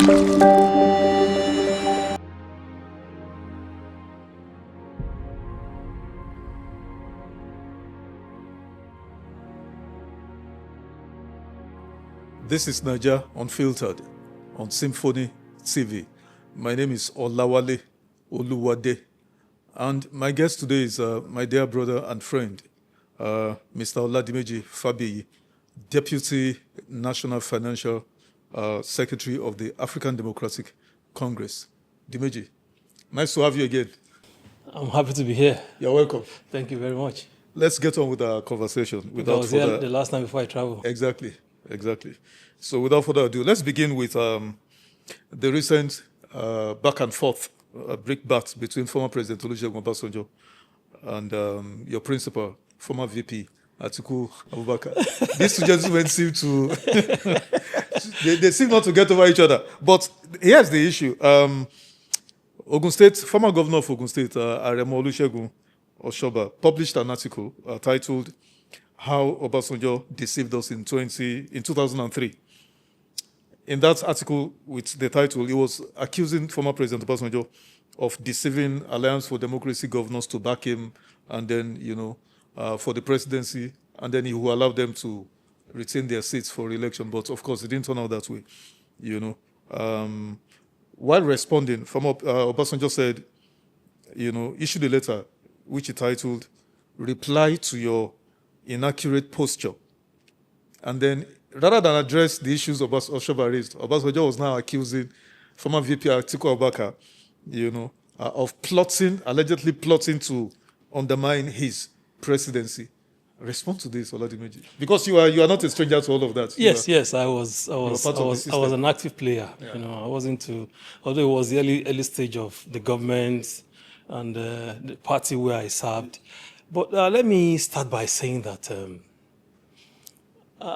This is Naija Unfiltered on SYMFONI TV. My name is Olawale Oluwade, and my guest today is my dear brother and friend, Mr. Oladimeji Fabiyi, Deputy National Financial Secretary of the African Democratic Congress. Dimeji, nice to have you again. I'm happy to be here. You're welcome. Thank you very much. Let's get on with our conversation. I was here the last time before I traveled. Exactly. So without further ado, let's begin with the recent back and forth brickbat between former President Olusegun Obasanjo and your principal, former VP Atiku Abubakar. These two gentlemen seem to they seem not to get over each other. But here's the issue: Ogun State, former governor of Ogun State, Aremo Olusegun Oshoba, published an article titled "How Obasanjo Deceived Us in 2003." In that article with the title, he was accusing former President Obasanjo of deceiving Alliance for Democracy governors to back him, and then, for the presidency, and then he will allow them to retain their seats for re-election. But of course, it didn't turn out that way, While responding, former Obasanjo said, issued a letter which he titled "Reply to Your Inaccurate Posture." And then, rather than address the issues Oshoba raised, Obasanjo was now accusing former VP Atiku Abubakar, of allegedly plotting to undermine his presidency. Respond to this, Oladimeji, because you are not a stranger to all of that. Yes, I was an active player. Yeah. I wasn't although it was the early stage of the government and the party where I served. But let me start by saying that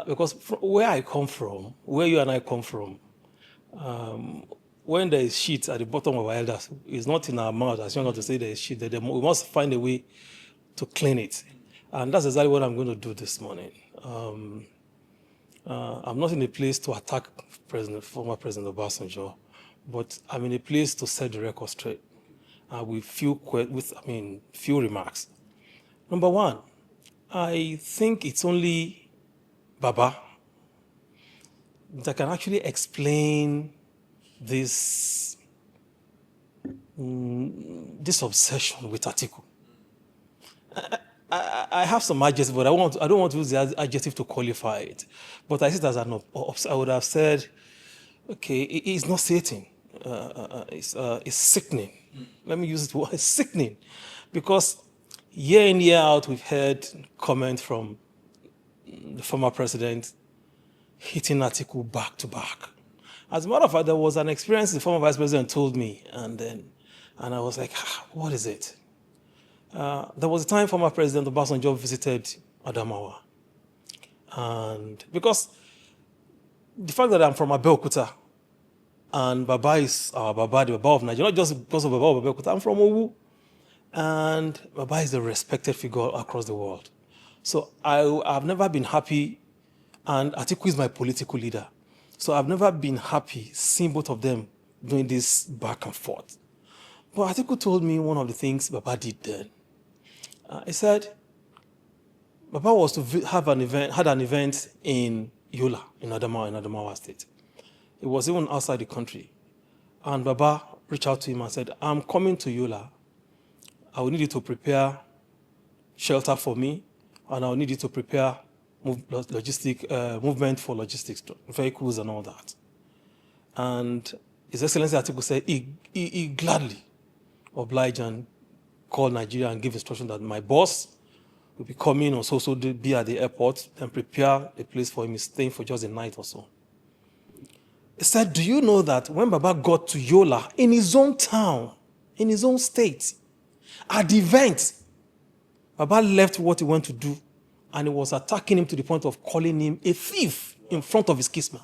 because where I come from, where you and I come from, when there is shit at the bottom of our elders, it's not in our mouth as young to say there is shit. We must find a way to clean it. And that's exactly what I'm going to do this morning. I'm not in a place to attack former President Obasanjo, but I'm in a place to set the record straight with few remarks. Number one, I think it's only Baba that can actually explain this obsession with Atiku. I have some adjectives, but I don't want to use the adjective to qualify it. But I see it as I would have said, okay, it's not sitting. It's sickening. Let me use it. It's sickening, because year in, year out, we've heard comments from the former president hitting Atiku back to back. As a matter of fact, there was an experience the former vice president told me, and I was like, what is it? There was a time former President Obasanjo visited Adamawa. And because the fact that I'm from Abeokuta, and Baba is our Baba, the Baba of Nigeria, not just because of Baba of Abeokuta, I'm from Owu. And Baba is a respected figure across the world. So I've never been happy, and Atiku is my political leader. So I've never been happy seeing both of them doing this back and forth. But Atiku told me one of the things Baba did then. He said Baba was to had an event in Yola, in Adamawa State. It was even outside the country. And Baba reached out to him and said, I'm coming to Yola. I will need you to prepare shelter for me, and I will need you to prepare movement for logistics, vehicles and all that. And His Excellency Atiku said he gladly obliged and called Nigeria and give instruction that my boss will be coming or so be at the airport and prepare a place for him. He's staying for just a night or so. He said, do you know that when Baba got to Yola, in his own town, in his own state, at the event, Baba left what he went to do, and he was attacking him to the point of calling him a thief in front of his kinsman.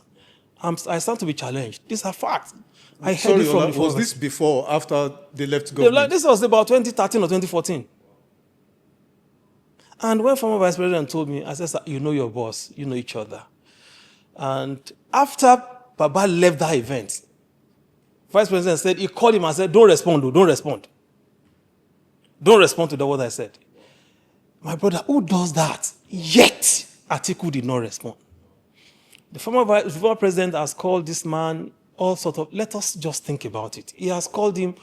I stand to be challenged. These are facts. I heard it from was this before or after they left government? This was about 2013 or 2014. And when former vice president told me, I said, you know your boss, you know each other. And after Baba left that event, vice president said, he called him and said, don't respond, don't respond. Don't respond to what I said. My brother, who does that? Yet, Atiku did not respond. The former president has called this man all sorts of, let us just think about it. He has called him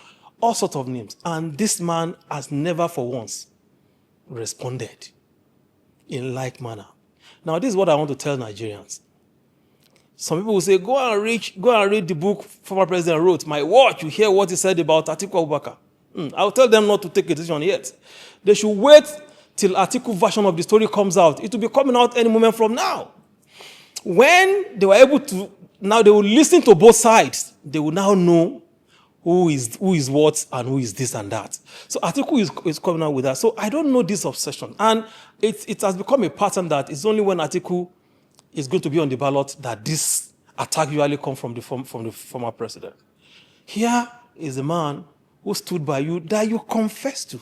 all sorts of names. And this man has never for once responded in like manner. Now, this is what I want to tell Nigerians. Some people will say, go and read the book former president wrote, My Watch, you hear what he said about Atiku Abubakar. I'll tell them not to take a decision yet. They should wait till Atiku version of the story comes out. It will be coming out any moment from now. When they were able to, now they will listen to both sides. They will now know who is what and who is this and that. So Atiku is coming out with that. So I don't know this obsession. And it has become a pattern that it's only when Atiku is going to be on the ballot that this attack usually comes from the former president. Here is a man who stood by you that you confessed to,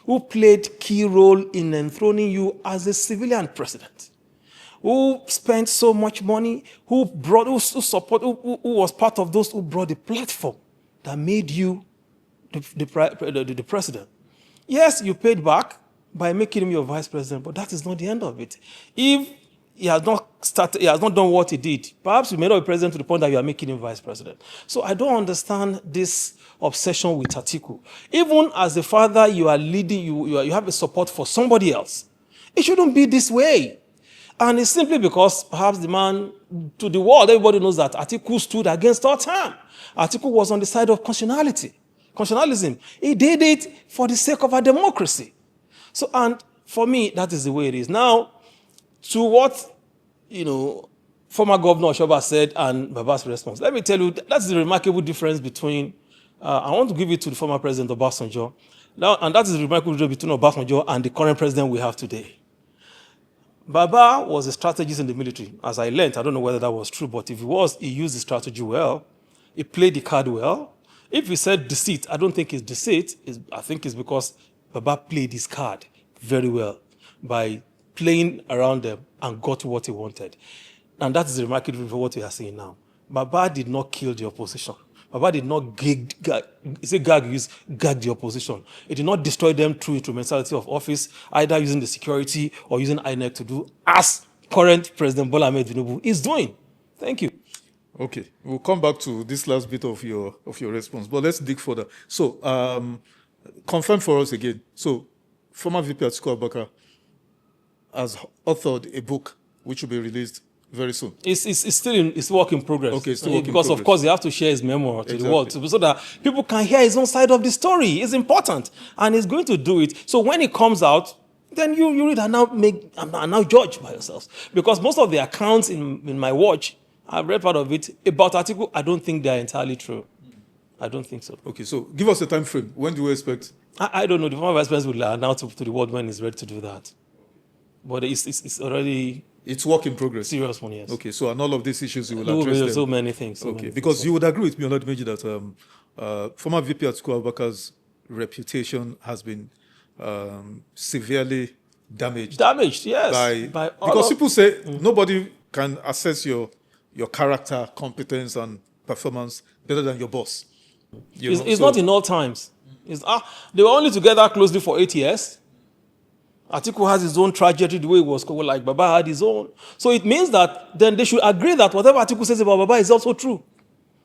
who played key role in enthroning you as a civilian president, who spent so much money, who was part of those who brought the platform that made you the president. Yes, you paid back by making him your vice president, but that is not the end of it. If he has not done what he did, perhaps you may not be president to the point that you are making him vice president. So I don't understand this obsession with Atiku. Even as a father, you are leading, you have a support for somebody else. It shouldn't be this way. And it's simply because perhaps the man, to the world, everybody knows that Atiku stood against all time. Atiku was on the side of constitutionalism. He did it for the sake of our democracy. So, and for me, that is the way it is. Now, to what, former Governor Oshoba said and Baba's response, let me tell you, that's the remarkable difference between, I want to give it to the former president Obasanjo, now, and that is the remarkable difference between Obasanjo and the current president we have today. Baba was a strategist in the military. As I learned, I don't know whether that was true, but if he was, he used the strategy well. He played the card well. If he said deceit, I don't think it's deceit. I think it's because Baba played his card very well by playing around them and got what he wanted. And that is remarkable for what we are seeing now. Baba did not kill the opposition. Baba did not gag the opposition. He did not destroy them through instrumentality of office, either using the security or using INEC to do as current President Bola Ahmed Tinubu is doing. Thank you. Okay, we'll come back to this last bit of your response, but let's dig further. So, confirm for us again. So, former VP Atiku Abubakar has authored a book which will be released very soon. It's still it's work in progress. Okay, it's still work in because progress. Of course, you have to share his memoir to the world so that people can hear his own side of the story. It's important, and he's going to do it. So when it comes out, then you read and now judge by yourselves. Because most of the accounts in my watch, I've read part of it about Atiku. I don't think they are entirely true. I don't think so. Okay, so give us a time frame. When do you expect? I don't know. The former vice president will announce to the world when he's ready to do that. But it's already. It's work in progress. Serious one, yes. Okay, so and all of these issues you will address them. So many things. Because you would agree with me, Oladimeji, that former VP Atiku Abubakar's reputation has been severely damaged. Damaged, yes. Because people say nobody can assess your character, competence, and performance better than your boss. It's not in all times. They were only together closely for 8 years. Atiku has his own trajectory, the way it was called, like Baba had his own. So it means that then they should agree that whatever Atiku says about Baba is also true.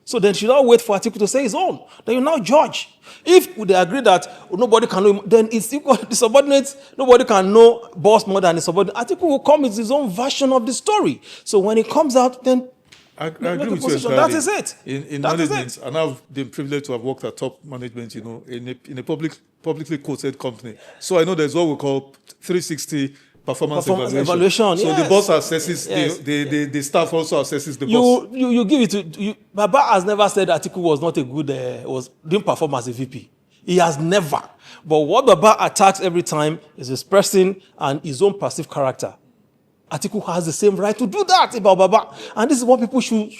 So then should not wait for Atiku to say his own. Then you now judge. If they agree that nobody can know him, then it's equal. The subordinates, nobody can know boss more than the subordinate. Atiku will come with his own version of the story. So when it comes out, then I agree with you entirely. That is it. In management, and I've been privileged to have worked at top management, in a publicly quoted company. So I know there's what we call 360 performance evaluation. So the boss assesses, the staff also assesses the boss. You give it to Baba has never said Atiku was not a good, didn't perform as a VP. He has never. But what Baba attacks every time is his person and his own perceived character. Atiku has the same right to do that about Baba. And this is what people should.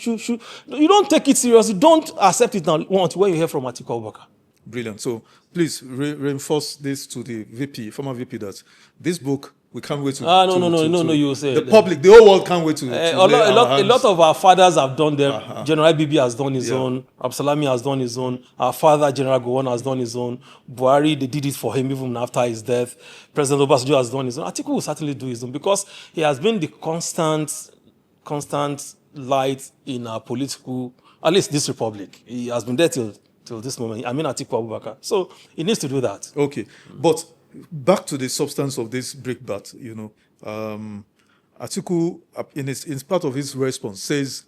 You don't take it seriously. Don't accept it now when you hear from Atiku Abubakar. Brilliant. So please reinforce this to the VP, former VP, that this book We can't wait to. No, you say the public, the whole world can't wait to. A lot of our fathers have done them. General Bibi has done his own. Absalami has done his own. Our father, General Gowon, has done his own. Buhari, they did it for him even after his death. President Obasanjo has done his own. Atiku will certainly do his own because he has been the constant light in our political, at least this republic. He has been there till this moment. I mean Atiku Abubakar. So he needs to do that. Okay, but back to the substance of this brickbat, Atiku, in part of his response, says,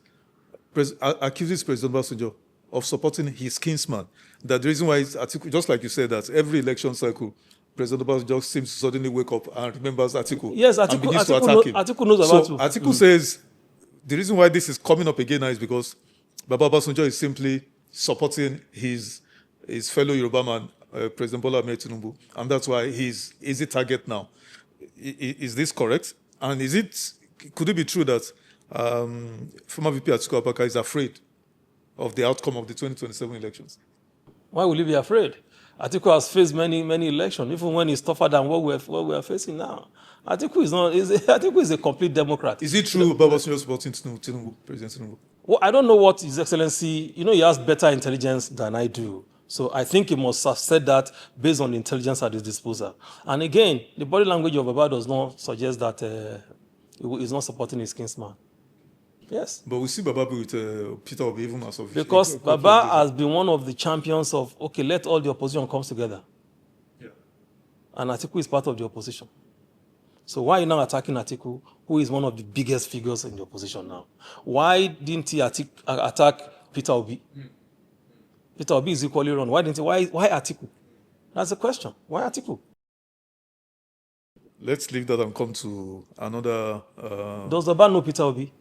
accuses President Obasanjo of supporting his kinsman. That the reason why Atiku, just like you said, that every election cycle, President Obasanjo seems to suddenly wake up and remembers Atiku. Yes, and begins to attack him. Atiku knows about you. Atiku says the reason why this is coming up again now is because Baba Obasanjo is simply supporting his fellow Yoruba man, President Bola Ahmed Tinubu, and that's why he's easy target now. Is this correct? And could it be true that former VP Atiku Abubakar is afraid of the outcome of the 2027 elections? Why will he be afraid? Atiku has faced many elections, even when it's tougher than what we are facing now. Atiku is a complete Democrat. Is it true Baba Obasanjo supporting Tinubu, President Tinubu? Well, I don't know what His Excellency, he has better intelligence than I do. So I think he must have said that based on the intelligence at his disposal. And again, the body language of Baba does not suggest that he is not supporting his kinsman. Yes. But we see Baba with Peter Obi even as of... Because Baba has been one of the champions of, okay, let all the opposition come together. Yeah. And Atiku is part of the opposition. So why are you now attacking Atiku, who is one of the biggest figures in the opposition now? Why didn't he attack Peter Obi? Peter Obi is equally wrong. Why Atiku? That's the question. Why Atiku? Let's leave that and come to another... Does Baba know Peter Obi?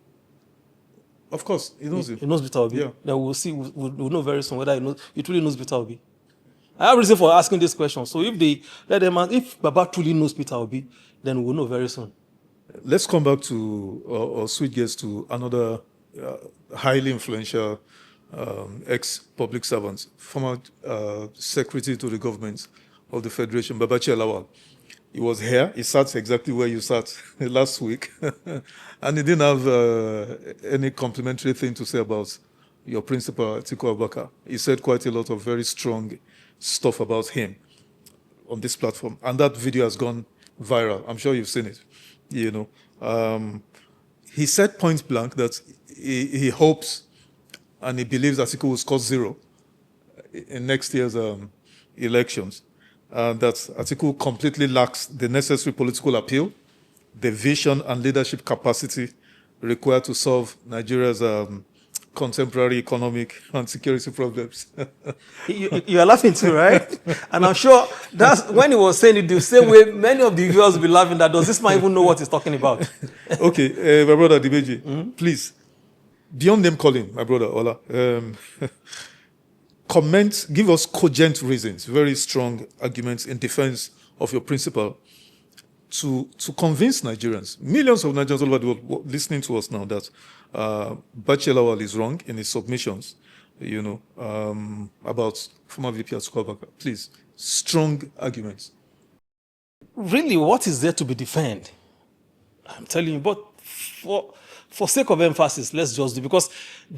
Of course, he knows him. He knows Peter Obi. Yeah. Then we'll see. We'll know very soon whether he truly knows Peter Obi. I have reason for asking this question. So if Baba truly knows Peter Obi, then we'll know very soon. Let's come back to, or switch gears to another highly influential ex-public servant, former secretary to the government of the Federation, Babachir Lawal. He was here. He sat exactly where you sat last week. And he didn't have any complimentary thing to say about your principal, Atiku Abubakar. He said quite a lot of very strong stuff about him on this platform. And that video has gone viral. I'm sure you've seen it. He said point blank that he hopes and he believes Atiku will score 0 in next year's elections. That Atiku completely lacks the necessary political appeal, the vision and leadership capacity required to solve Nigeria's contemporary economic and security problems. You are laughing too, right? And I'm sure that's when he was saying it the same way many of the viewers will be laughing that does this man even know what he's talking about? Okay, my brother Oladimeji, please, beyond name calling, my brother Ola, give us cogent reasons, very strong arguments in defense of your principle to convince Nigerians, millions of Nigerians all over the world listening to us now, that Babachir Lawal is wrong in his submissions, about former VP Atiku Abubakar. Please, strong arguments. Really, what is there to be defended? I'm telling you, but for sake of emphasis, let's just do, because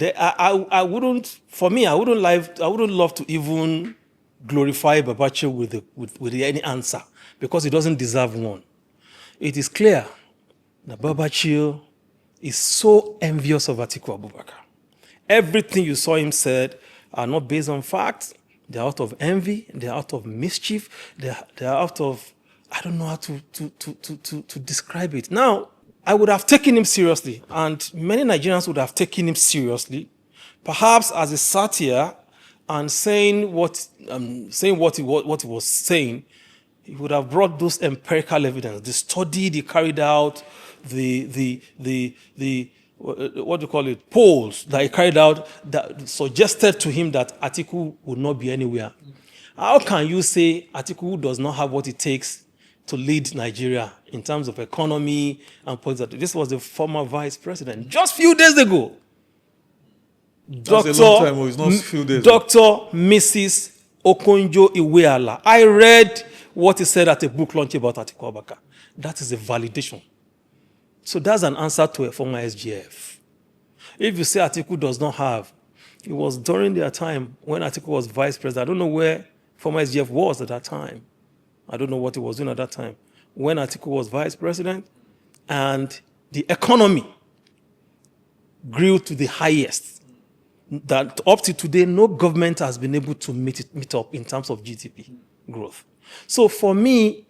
I wouldn't love to even glorify Babachir with any answer, because he doesn't deserve one. It is clear that Babachir is so envious of Atiku Abubakar. Everything you saw him said are not based on facts. They're out of envy. They're out of mischief. They're out of, I don't know how to describe it. Now, I would have taken him seriously, and many Nigerians would have taken him seriously, perhaps as a satire, and saying what he was saying. He would have brought those empirical evidence, the study he carried out, the what do you call it, polls that he carried out that suggested to him that Atiku would not be anywhere. How can you say Atiku does not have what it takes to lead Nigeria in terms of economy and politics? This was the former vice president just a few days ago. Dr. Mrs. Okonjo Iweala. I read what he said at a book launch about Atiku Abubakar. That is a validation. So that's an answer to a former SGF. If you say Atiku does not have, it was during their time when Atiku was vice president. I don't know where former SGF was at that time. I don't know what he was doing at that time. When Atiku was vice president, and the economy grew to the highest, that up to today, no government has been able to meet up in terms of GDP growth. So for me,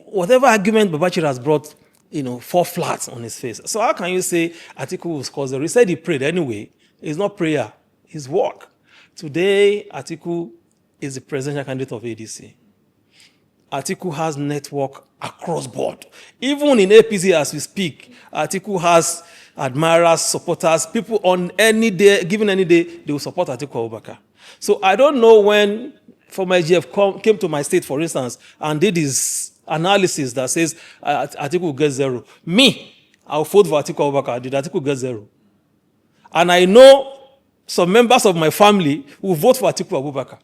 whatever argument Babachir has brought, fall flat on his face. So how can you say Atiku was cause? He said he prayed anyway. It's not prayer, it's work. Today, Atiku is the presidential candidate of ADC. Atiku has network across board. Even in APC as we speak, Atiku has admirers, supporters, people on any day, given any day, they will support Atiku Abubakar. So I don't know when former SGF came to my state, for instance, and did his analysis that says Atiku will get 0. Me, I'll vote for Atiku Abubakar. Did Atiku get 0? And I know some members of my family will vote for Atiku Abubakar.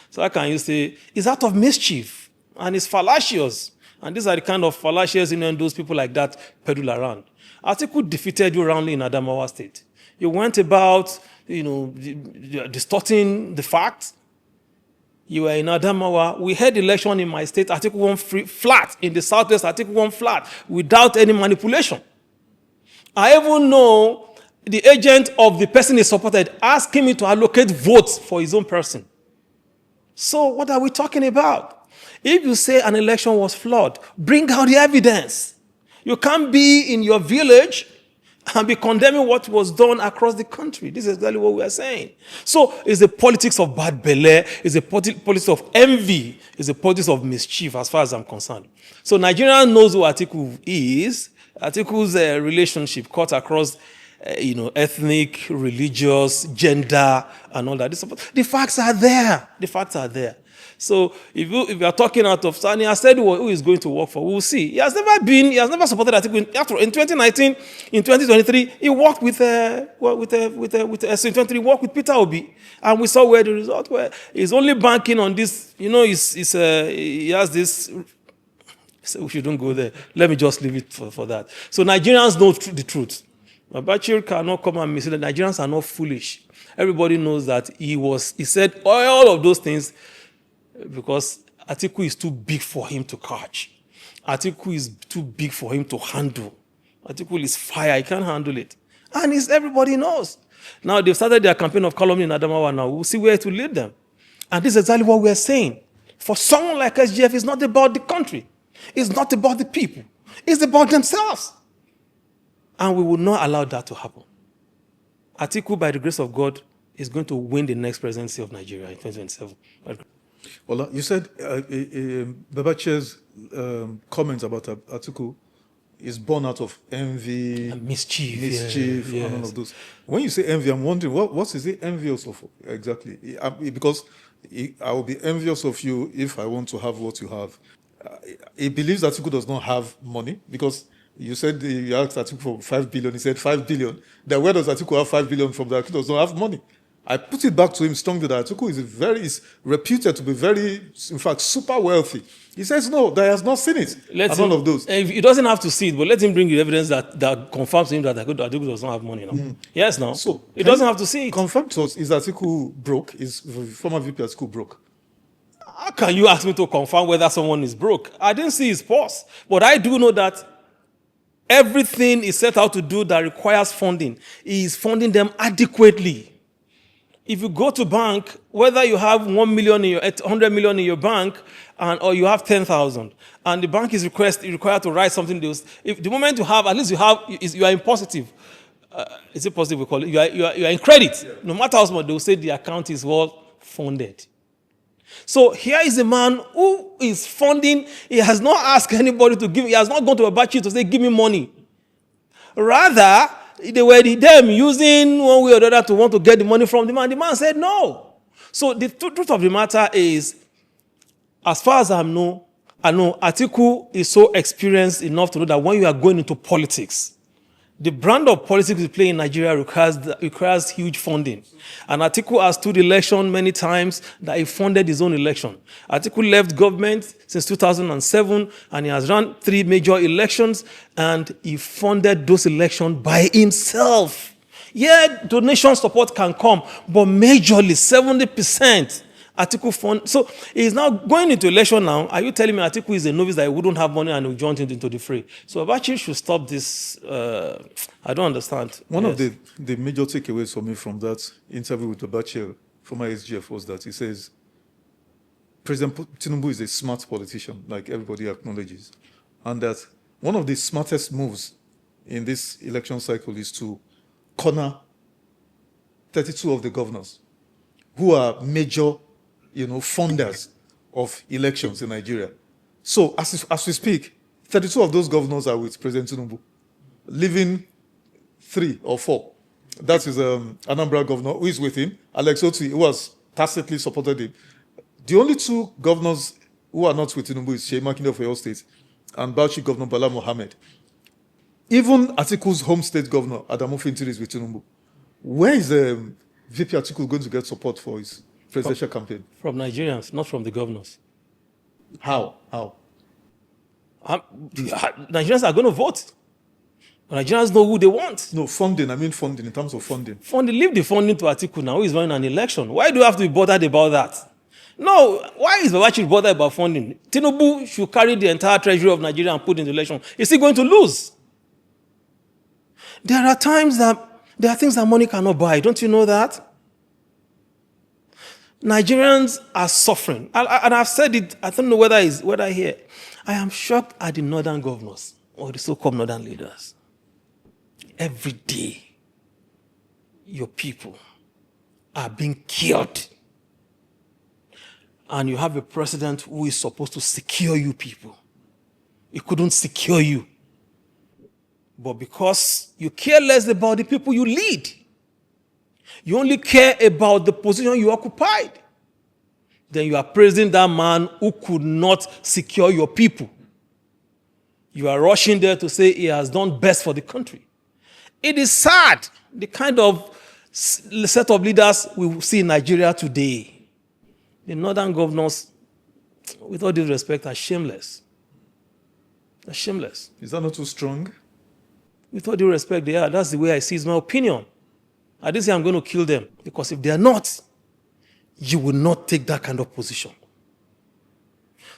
So how can you say it's out of mischief and it's fallacious? And these are the kind of fallacious, those people like that peddle around. Atiku defeated you roundly in Adamawa State. You went about, distorting the facts. You were in Adamawa. We had election in my state. Atiku won flat. In the southwest, Atiku won flat without any manipulation. I even know the agent of the person he supported asking me to allocate votes for his own person. So what are we talking about? If you say an election was flawed, bring out the evidence. You can't be in your village and be condemning what was done across the country. This is exactly what we are saying. So it's the politics of bad belly, it's the politics of envy, it's the politics of mischief as far as I'm concerned. So Nigeria knows who Atiku is. Atiku's relationship cut across ethnic, religious, gender, and all that. The facts are there. The facts are there. So if you are talking out of Sani, I said who is going to work for, we'll see. He has never supported Atiku. In 2019, in 2023, he worked with S23, worked with Peter Obi, and we saw where the result were. He's only banking on this, he has this. So we shouldn't go there. Let me just leave it for that. So Nigerians know the truth. Babachir cannot come and mislead. Nigerians are not foolish. Everybody knows that he said all of those things because Atiku is too big for him to catch. Atiku is too big for him to handle. Atiku is fire. He can't handle it. And everybody knows. Now they've started their campaign of calumny in Adamawa now. We'll see where it will lead them. And this is exactly what we're saying. For someone like SGF, it's not about the country. It's not about the people. It's about themselves. And we will not allow that to happen. Atiku, by the grace of God, is going to win the next presidency of Nigeria in 2027. Well, you said Babachir's comments about Atiku is born out of envy, and mischief, and all of those. When you say envy, I'm wondering, what is he envious of exactly? Because I will be envious of you if I want to have what you have. He believes Atiku does not have money because you said you asked Atiku for 5 billion. He said 5 billion. Then where does Atiku have 5 billion from? That Atiku does not have money. I put it back to him strongly that Atiku is reputed to be very, in fact, super wealthy. He says no, that he has not seen it. None of those. He doesn't have to see it, but let him bring you evidence that confirms to him that Atiku does not have money now. Yes, now. So he doesn't have to see it. Confirm to us, is Atiku broke? Is former VP Atiku broke? How can you ask me to confirm whether someone is broke? I didn't see his purse, but I do know that everything is set out to do that requires funding. He is funding them adequately. If you go to bank, whether you have 1 million in 100 million in your bank, or you have 10,000, and the bank is required to write something. If the moment you have, at least you are in positive. Is it positive we call it? You are in credit. Yeah. No matter how much, they will say the account is well funded. So here is a man who is funding. He has not asked anybody to give. He has not gone to a Babachir to say, give me money. Rather, they were them using one way or the other to want to get the money from the man. The man said no. So the truth of the matter is, as far as I know Atiku is so experienced enough to know that when you are going into politics, The brand of politics we play in Nigeria requires huge funding. And Atiku has stood election many times that he funded his own election. Atiku left government since 2007, and he has run 3 major elections, and he funded those elections by himself. Yeah, donation support can come, but majorly, 70%. Atiku fund. So he's now going into election now. Are you telling me Atiku is a novice that he wouldn't have money and will join into the fray? So Babachir should stop this. I don't understand. One of the major takeaways for me from that interview with Babachir from SGF was that he says President Tinubu is a smart politician, like everybody acknowledges, and that one of the smartest moves in this election cycle is to corner 32 of the governors who are major funders of elections in Nigeria. So as we speak, 32 of those governors are with President Tinubu, leaving 3 or 4. That is Anambra governor who is with him, Alex Otti, who has tacitly supported him. The only 2 governors who are not with Tinubu is Seyi Makinde of Oyo State and Bauchi Governor Bala Mohammed. Even Atiku's home state governor, Adamu Fintiri, is with Tinubu. Where is VP Atiku going to get support for his presidential campaign? From Nigerians, not from the governors. How? Nigerians are going to vote. Nigerians know who they want. No, funding. I mean funding, in terms of funding. Funding, leave the funding to Atiku now, who is running an election. Why do you have to be bothered about that? No, why is Babachir bothered about funding? Tinubu should carry the entire treasury of Nigeria and put in the election. Is he going to lose? There are things that money cannot buy. Don't you know that? Nigerians are suffering. And I've said it, I don't know whether here. I am shocked at the northern governors or the so-called northern leaders. Every day, your people are being killed. And you have a president who is supposed to secure you people. He couldn't secure you. But because you care less about the people you lead, you only care about the position you occupied, then you are praising that man who could not secure your people. You are rushing there to say he has done best for the country. It is sad, the kind of set of leaders we see in Nigeria today. The northern governors, with all due respect, are shameless. They're shameless. Is that not too strong? With all due respect, they are. That's the way I see it. It's my opinion. I didn't say I'm going to kill them, because if they are not, you will not take that kind of position.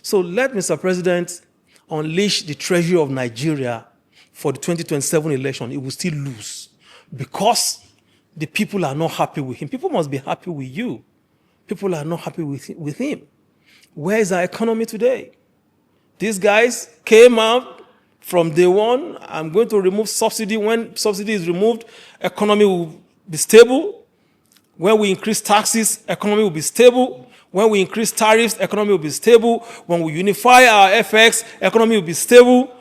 So let Mr. President unleash the treasury of Nigeria for the 2027 election. He will still lose because the people are not happy with him. People must be happy with you. People are not happy with him. Where is our economy today? These guys came out from day one. I'm going to remove subsidy. When subsidy is removed, economy will be stable. When we increase taxes, economy will be stable. When we increase tariffs, economy will be stable. When we unify our FX, economy will be stable.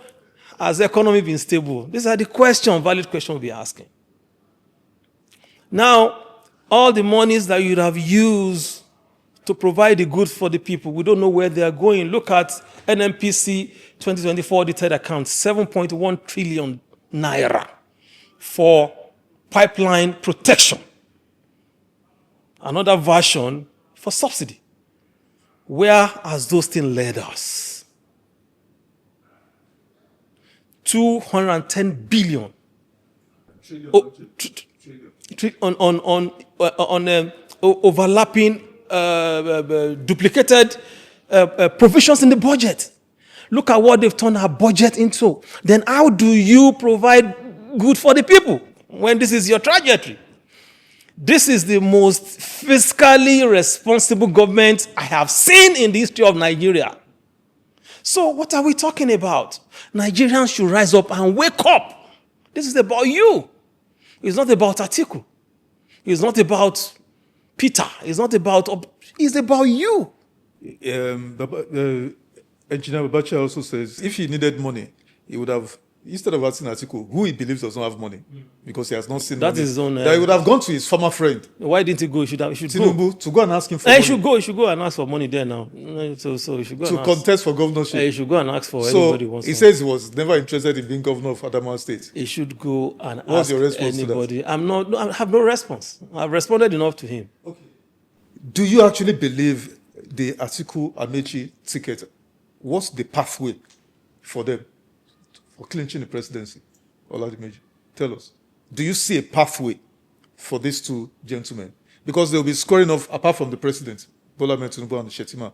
Has the economy been stable? These are the valid questions we'll be asking. Now, all the monies that you'd have used to provide the goods for the people, we don't know where they are going. Look at NMPC 2024 audited account, 7.1 trillion naira for pipeline protection. Another version for subsidy. Where has those things led us? 210 billion on overlapping, duplicated provisions in the budget. Look at what they've turned our budget into. Then how do you provide good for the people when this is your trajectory? This is the most fiscally responsible government I have seen in the history of Nigeria. So what are we talking about? Nigerians should rise up and wake up. This is about you. It's not about Atiku. It's not about Peter. It's about you. Engineer Babachir also says if he needed money, he would have instead of asking Atiku, who he believes does not have money, because he has not seen That money, is his own, that he would have gone to his former friend, Why didn't he go? He should go. Tinubu, to go and ask him for He money should go. He should go and ask for money there now. So he should go to and ask. contest for governorship. He should go and ask for So anybody who wants he to. says he was never interested in being governor of Adamawa State. He should go and What's ask your response to that? anybody. I have no response. I've responded enough to him. Okay. Do you actually believe the Atiku Amechi ticket was the pathway for them for clinching the presidency? Oladimeji, tell us. Do you see a pathway for these two gentlemen? Because they'll be scoring off, apart from the president, Bola Ahmed Tinubu and Shetima.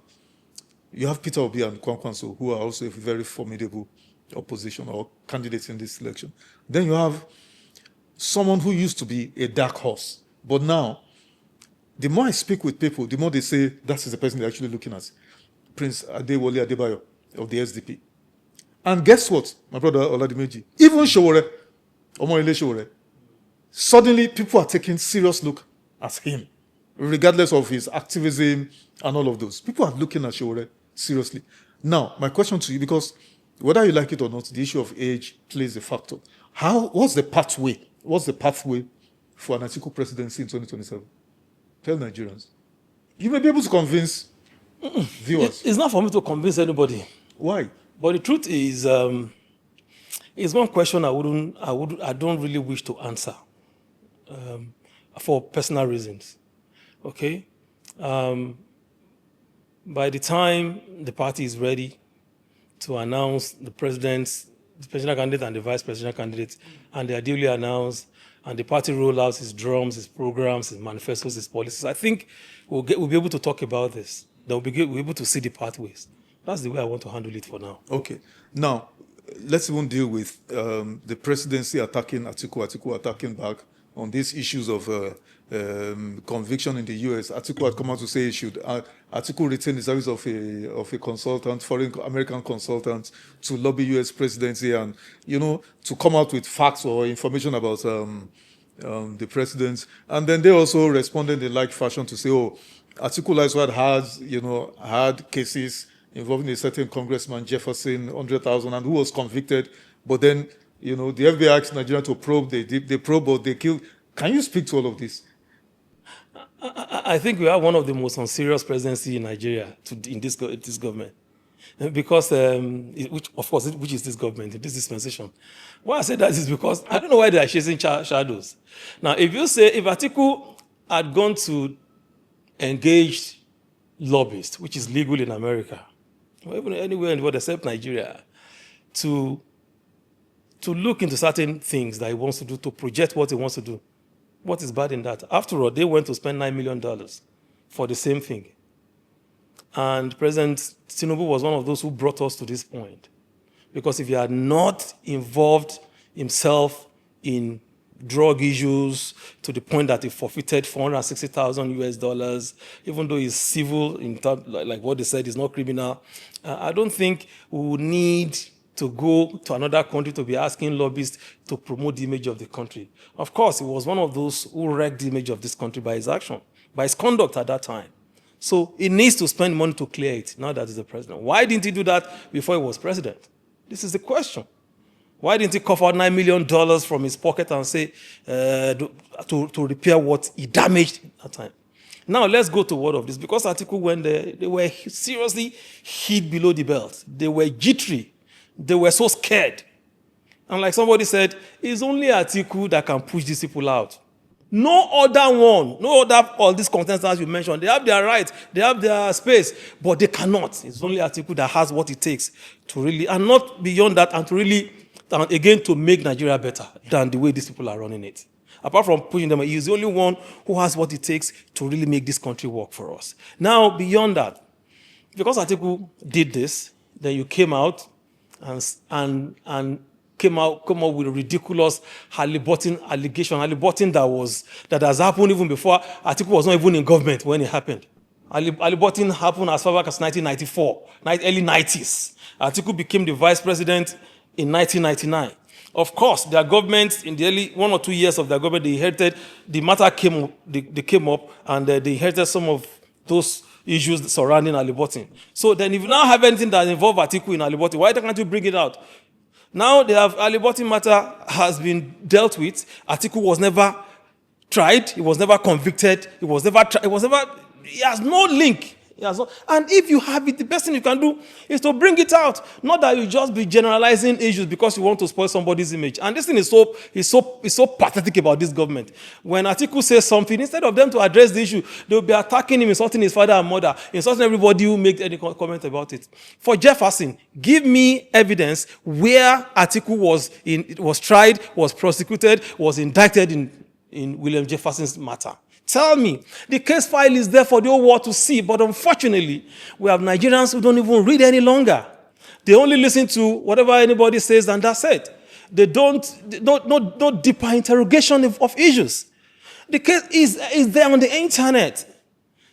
You have Peter Obi and Kwankwanso, who are also a very formidable opposition or candidates in this election. Then you have someone who used to be a dark horse, but now, the more I speak with people, the more they say that is the person they're actually looking at. Prince Adewale Adebayo of the SDP. And guess what, my brother Oladimeji? Even Showore, Omoyele Showore, suddenly people are taking serious look at him, regardless of his activism and all of those. People are looking at Showore seriously. Now, my question to you, because whether you like it or not, the issue of age plays a factor. What's the pathway? What's the pathway for an Atiku presidency in 2027? Tell Nigerians. You may be able to convince viewers. It's not for me to convince anybody. Why? But the truth is, it's one question I don't really wish to answer for personal reasons. Okay? By the time the party is ready to announce the presidential candidate and the vice presidential candidate, and they are duly announced, and the party roll out its drums, its programs, its manifestos, its policies, I think we'll be able to talk about this. We'll be able to see the pathways. That's the way I want to handle it for now. Okay. Now, let's even deal with the presidency attacking Atiku attacking back on these issues of conviction in the US. Atiku had come out to say he should. Atiku retained the service of a consultant, foreign American consultant, to lobby US presidency and, to come out with facts or information about the president. And then they also responded in like fashion to say, Atiku Laiswad had cases involving a certain congressman, Jefferson, 100,000, and who was convicted. But then, the FBI asked Nigeria to probe. They probe, but they killed. Can you speak to all of this? I think we have one of the most unserious presidency in Nigeria in this government. Because, which is this government, in this dispensation. Why I say that is because I don't know why they are chasing shadows. Now, if Atiku had gone to engage lobbyists, which is legal in America, or even anywhere in the world except Nigeria, to look into certain things that he wants to do, to project what he wants to do, what is bad in that? After all, they went to spend $9 million for the same thing. And President Tinubu was one of those who brought us to this point. Because if he had not involved himself in drug issues to the point that he forfeited $460,000 US, even though he's civil, like what they said, he's not criminal, I don't think we would need to go to another country to be asking lobbyists to promote the image of the country. Of course, he was one of those who wrecked the image of this country by his action, by his conduct at that time. So he needs to spend money to clear it, now that he's the president. Why didn't he do that before he was president? This is the question. Why didn't he cough out $9 million from his pocket and say to repair what he damaged at that time? Now let's go to what of this. Because Atiku went there, they were seriously hit below the belt. They were jittery. They were so scared. And like somebody said, it's only Atiku that can push these people out. No other one, all these contestants you mentioned, they have their rights, they have their space, but they cannot. It's only Atiku that has what it takes to really, and not beyond that, and to really, and again, to make Nigeria better than the way these people are running it. Apart from pushing them, he's the only one who has what it takes to really make this country work for us. Now, beyond that, because Atiku did this, then you came out and come up with a ridiculous Halliburton allegation, that has happened even before Atiku was not even in government when it happened. Halliburton happened as far back as 1994, early 90s. Atiku became the vice president in 1999. Of course, their government, in the early 1 or 2 years of their government, the matter came up, and they inherited some of those issues surrounding Halliburton. So then if you now have anything that involves Atiku in Halliburton, why can't you bring it out? Now they have Aliboti matter has been dealt with. Atiku was never tried. He was never convicted. He was never. He has no link. He has no, and if you have it, the best thing you can do is to bring it out. Not that you just be generalizing issues because you want to spoil somebody's image. And this thing is so pathetic about this government. When Atiku says something, instead of them to address the issue, they will be attacking him, insulting his father and mother, insulting everybody who makes any comment about it. For Jefferson, give me evidence where Atiku was tried, was prosecuted, was indicted in William Jefferson's matter. Tell me. The case file is there for the whole world to see, but unfortunately, we have Nigerians who don't even read any longer. They only listen to whatever anybody says, and that's it. They no deeper interrogation of issues. The case is there on the internet.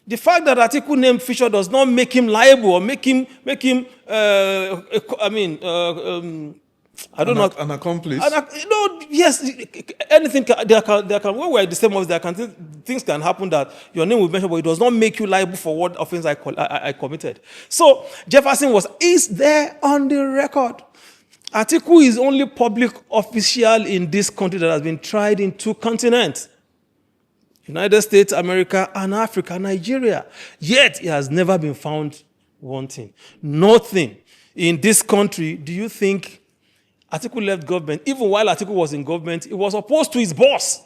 The fact that Atiku named Fisher does not make him liable or make him I don't know. An accomplice. Yes, anything there can. When we're at the same office, things can happen that your name will be mentioned, but it does not make you liable for what offense I committed. So Jefferson is there on the record. Atiku is only public official in this country that has been tried in 2 continents: United States, America, and Africa, Nigeria. Yet he has never been found wanting. Nothing in this country. Do you think Atiku left government? Even while Atiku was in government, he was opposed to his boss.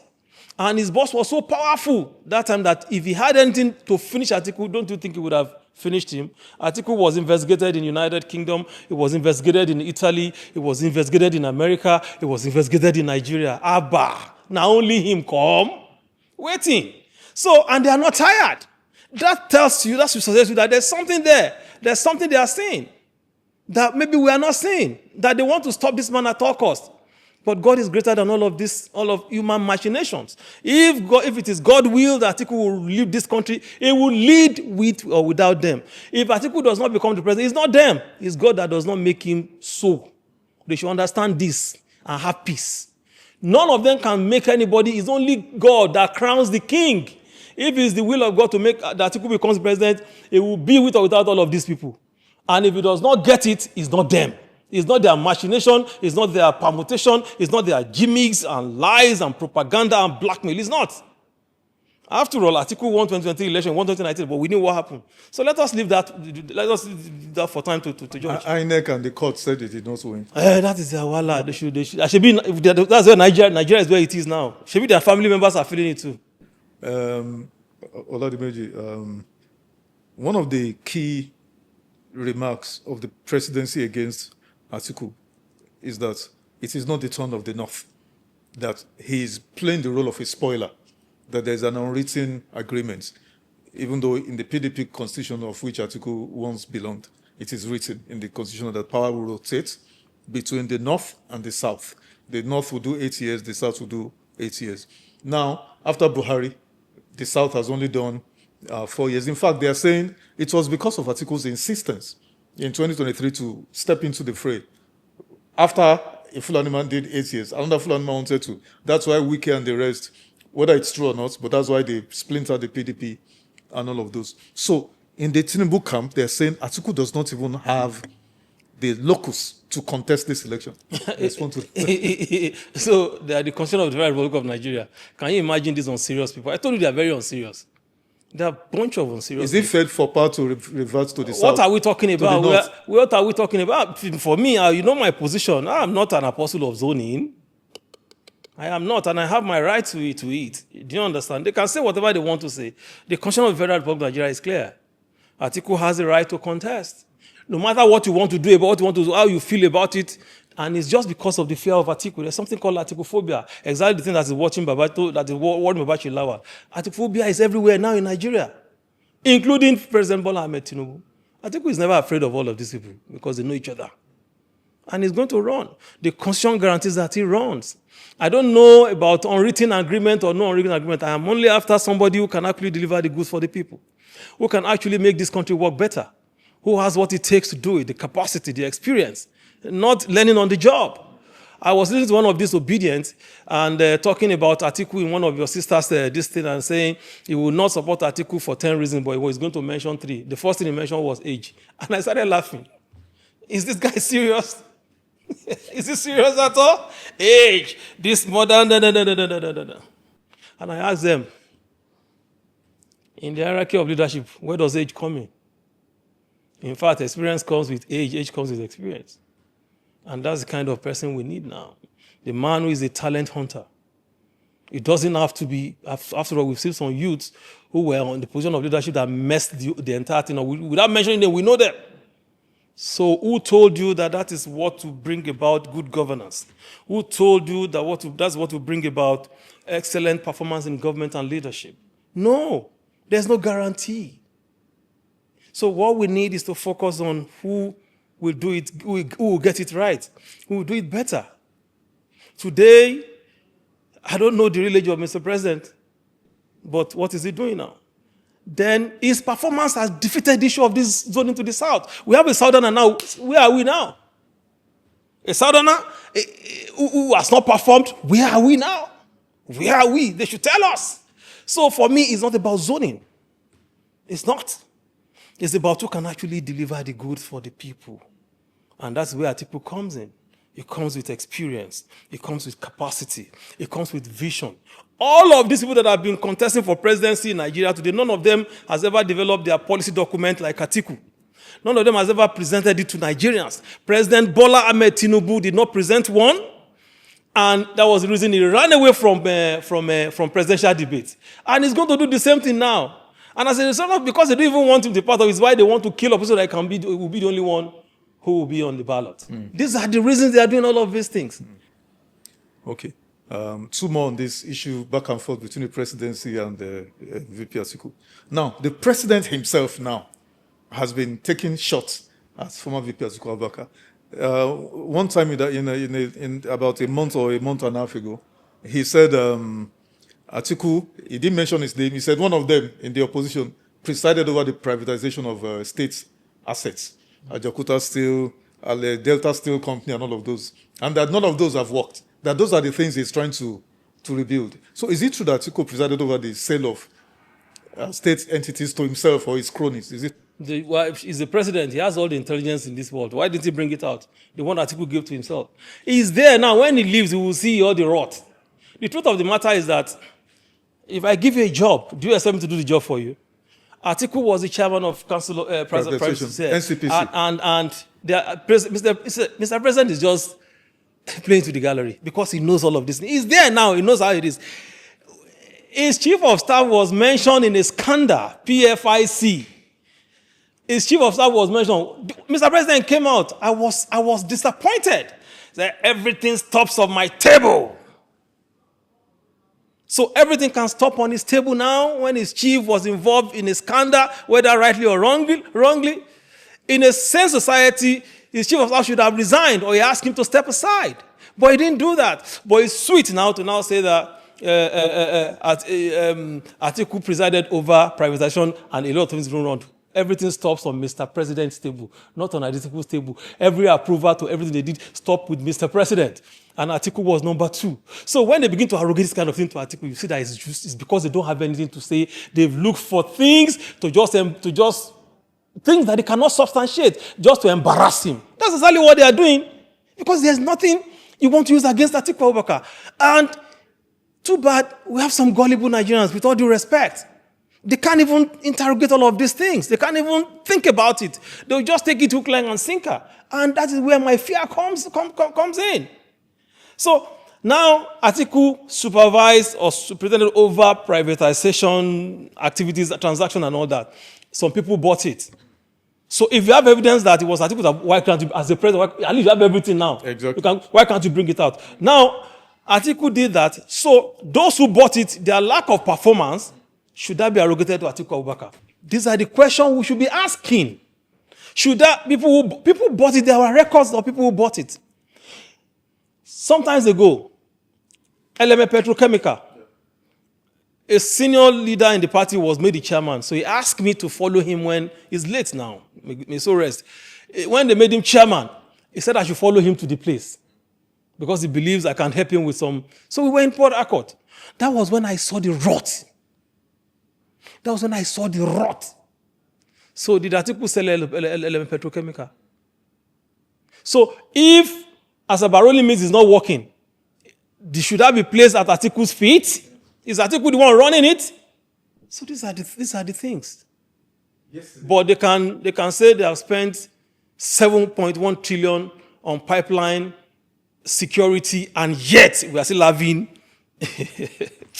And his boss was so powerful that time that if he had anything to finish Atiku, don't you think he would have finished him? Atiku was investigated in United Kingdom. He was investigated in Italy. He was investigated in America. He was investigated in Nigeria. Abba, now only him come waiting. So, and they are not tired. That tells you, that should suggest you that there's something there. There's something they are saying that maybe we are not seeing, that they want to stop this man at all costs. But God is greater than all of this, all of human machinations. If it is God's will that Atiku will leave this country, he will lead with or without them. If Atiku does not become the president, it's not them. It's God that does not make him so. They should understand this and have peace. None of them can make anybody. It's only God that crowns the king. If it's the will of God to make that Atiku becomes president, it will be with or without all of these people. And if he does not get it, it's not them. It's not their machination. It's not their permutation. It's not their gimmicks and lies and propaganda and blackmail. It's not. After all, Atiku won 2023 election, won 2019, but we knew what happened. So let us leave that. Let us leave that for time to judge. INEC and the court said they did not win. That is their wala. They should. That's where Nigeria is where it is now. Should be their family members are feeling it too. Oladimeji, one of the key remarks of the presidency against Atiku is that it is not the turn of the North, that he is playing the role of a spoiler, that there is an unwritten agreement, even though in the PDP constitution of which Atiku once belonged, it is written in the constitution that power will rotate between the North and the South. The North will do 8 years, the South will do 8 years. Now, after Buhari, the South has only done 4 years. In fact, they are saying it was because of Atiku's insistence in 2023 to step into the fray. After a Fulani man did 8 years, another Fulani man wanted to. That's why Wike and the rest, whether it's true or not, but that's why they splintered the PDP and all of those. So in the Tinubu camp, they're saying Atiku does not even have the locus to contest this election. So they are the concern of the Federal Republic of Nigeria. Can you imagine these unserious people? I told you they are very unserious. They are a bunch of unserious. Is it fair for power to revert to the South? What are we talking about? What are we talking about? For me, you know my position. I am not an apostle of zoning. I am not, and I have my right to it. Do you understand? They can say whatever they want to say. The constitution of the Federal Republic of Nigeria is clear. Atiku has the right to contest. No matter what you want to do, about what you want to do, how you feel about it, and it's just because of the fear of Atiku. There's something called Atikuphobia. Exactly the thing that is watching Babachir Lawal. Atikuphobia is everywhere now in Nigeria, including President Bola Ahmed Tinubu. Atiku is never afraid of all of these people because they know each other. And he's going to run. The constitution guarantees that he runs. I don't know about unwritten agreement or no unwritten agreement. I am only after somebody who can actually deliver the goods for the people, who can actually make this country work better, who has what it takes to do it, the capacity, the experience, not learning on the job. I was listening to one of these obedient and talking about Atiku in one of your sisters' this thing and saying he will not support Atiku for 10 reasons, but he was going to mention 3. The first thing he mentioned was age. And I started laughing. Is this guy serious? Is this serious at all? Age, this modern, And I asked them, in the hierarchy of leadership, where does age come in? In fact, experience comes with age comes with experience. And that's the kind of person we need now. The man who is a talent hunter. It doesn't have to be, after all, we've seen some youths who were on the position of leadership that messed the entire thing up. Without mentioning them, we know them. So who told you that that is what will bring about good governance? Who told you that that's what will bring about excellent performance in government and leadership? No, there's no guarantee. So what we need is to focus on who will do it, who will get it right, who will do it better. Today, I don't know the real age of Mr. President, but what is he doing now? Then his performance has defeated the issue of this zoning to the south. We have a southerner now. Where are we now? A southerner who has not performed. Where are we now? Where are we? They should tell us. So for me, it's not about zoning. It's not. It's about who can actually deliver the goods for the people. And that's where Atiku comes in. It comes with experience. It comes with capacity. It comes with vision. All of these people that have been contesting for presidency in Nigeria today, none of them has ever developed their policy document like Atiku. None of them has ever presented it to Nigerians. President Bola Ahmed Tinubu did not present one, and that was the reason he ran away from presidential debate. And he's going to do the same thing now. And as a result, because they don't even want him to be part of it, it's why they want to kill up so that he will be the only one who will be on the ballot. These are the reasons they are doing all of these things. Okay. Two more on this issue, back and forth between the presidency and VP Atiku. Now, the president himself now has been taking shots at former VP Atiku Abubakar. One time in about a month or a month and a half ago, he said Atiku, he didn't mention his name, he said one of them in the opposition presided over the privatization of state assets. Ajakuta Steel, Delta Steel Company, and all of those. And that none of those have worked. That those are the things he's trying to rebuild. So is it true that Atiku presided over the sale of state entities to himself or his cronies? Is it? He's the president. He has all the intelligence in this world. Why didn't he bring it out? The one Atiku gave to himself. He's there now. When he leaves, he will see all the rot. The truth of the matter is that if I give you a job, do you expect me to do the job for you? Atiku was the chairman of Council of Privatization, NCPC. And Mr. President is just playing to the gallery because he knows all of this. He's there now. He knows how it is. His chief of staff was mentioned in a scandal, PFIC. His chief of staff was mentioned. Mr. President came out. I was disappointed that everything stops on my table. So everything can stop on his table now when his chief was involved in a scandal, whether rightly or wrongly. In a sane society, his chief of staff should have resigned or he asked him to step aside. But he didn't do that. But it's sweet now to now say that Atiku presided over privatization and a lot of things went wrong. Everything stops on Mr. President's table, not on Atiku's table. Every approval to everything they did stopped with Mr. President. And Atiku was number 2. So when they begin to arrogate this kind of thing to Atiku, you see that it's because they don't have anything to say. They've looked for things to just things that they cannot substantiate, just to embarrass him. That's exactly what they are doing. Because there's nothing you want to use against Atiku Abubakar. And too bad, we have some gullible Nigerians, with all due respect. They can't even interrogate all of these things. They can't even think about it. They'll just take it hook, line, and sinker. And that is where my fear comes in. So now Atiku supervised or presided over privatization activities, transaction, and all that. Some people bought it. So if you have evidence that it was Atiku, why can't you, as a president, at least you have everything now. Exactly. Why can't you bring it out? Now, Atiku did that. So those who bought it, their lack of performance, should that be arrogated to Atiku Abubakar? These are the questions we should be asking. Should that people bought it? There were records of people who bought it. Sometimes ago, LMA Petrochemical, a senior leader in the party was made the chairman. So he asked me to follow him when he's late now. May so rest. When they made him chairman, he said I should follow him to the place because he believes I can help him with some. So we were in Port Harcourt. That was when I saw the rot. So did Atiku sell LMA Petrochemical? So if as a Baroli means is not working, should that be placed at Atiku's feet? Is Atiku the one running it? So these are the things. Yes, but they can say they have spent 7.1 trillion on pipeline security, and yet we are still having.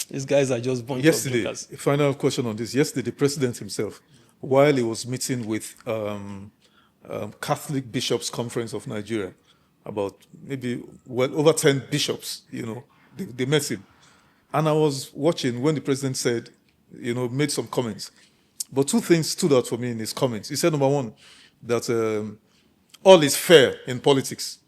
These guys are just bunch of jokers. A final question on this. Yesterday, the president himself, while he was meeting with Catholic Bishops Conference of Nigeria, about maybe over 10 bishops, they met him. And I was watching when the president said, made some comments. But two things stood out for me in his comments. He said, number one, that all is fair in politics,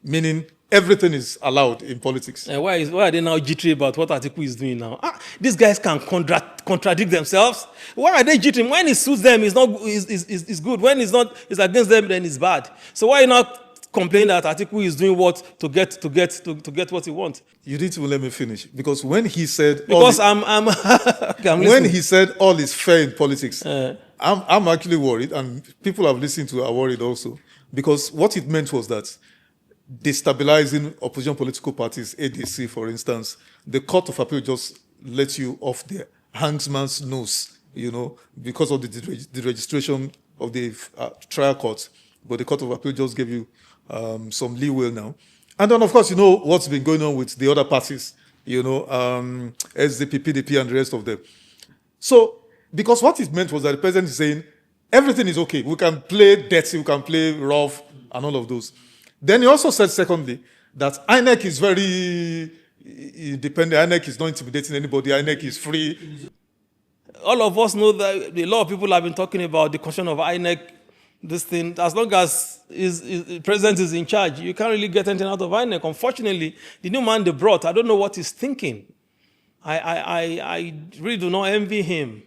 meaning everything is allowed in politics. And why are they now jittery about what Atiku is doing now? These guys can contradict themselves. Why are they jittering? When it suits them, it's good. When it's not, it's against them, then it's bad. So why are you not complaining that Atiku is doing what to get what he wants? You didn't even let me finish, because when he said I'm when he said all is fair in politics, I'm actually worried, and people have listened to are worried also, because what it meant was that destabilizing opposition political parties, ADC for instance, the Court of Appeal just let you off the hangsman's nose, because of the registration of the trial court, but the Court of Appeal just gave you some leeway now. And then, of course, what's been going on with the other parties, SDP, PDP, and the rest of them. So, because what it meant was that the president is saying, everything is okay. We can play dirty, we can play rough, and all of those. Then he also said, secondly, that INEC is very independent. INEC is not intimidating anybody. INEC is free. All of us know that a lot of people have been talking about the question of INEC. This thing, as long as the president is in charge, you can't really get anything out of INEC. Unfortunately, the new man they brought, I don't know what he's thinking. I really do not envy him.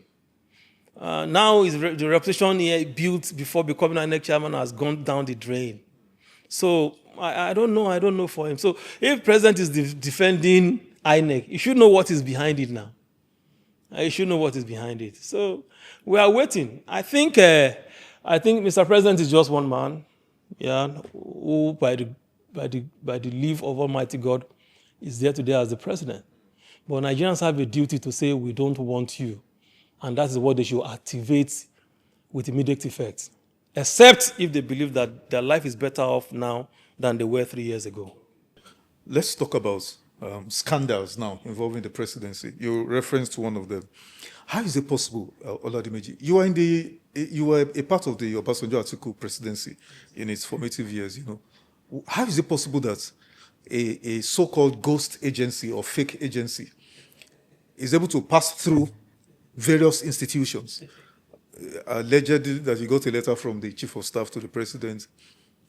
Now the reputation he built before becoming INEC chairman has gone down the drain. So I don't know for him. So if president is defending INEC, you should know what is behind it now. You should know what is behind it. So we are waiting. I think Mr. President is just one man, who by the leave of Almighty God is there today as the president. But Nigerians have a duty to say we don't want you, and that is what they should activate with immediate effect, except if they believe that their life is better off now than they were 3 years ago. Let's talk about scandals now involving the presidency. You referenced one of them. How is it possible, Oladimeji? You were a part of the Obasanjo Atiku presidency in its formative years. How is it possible that a so-called ghost agency or fake agency is able to pass through various institutions? Allegedly, that you got a letter from the chief of staff to the president,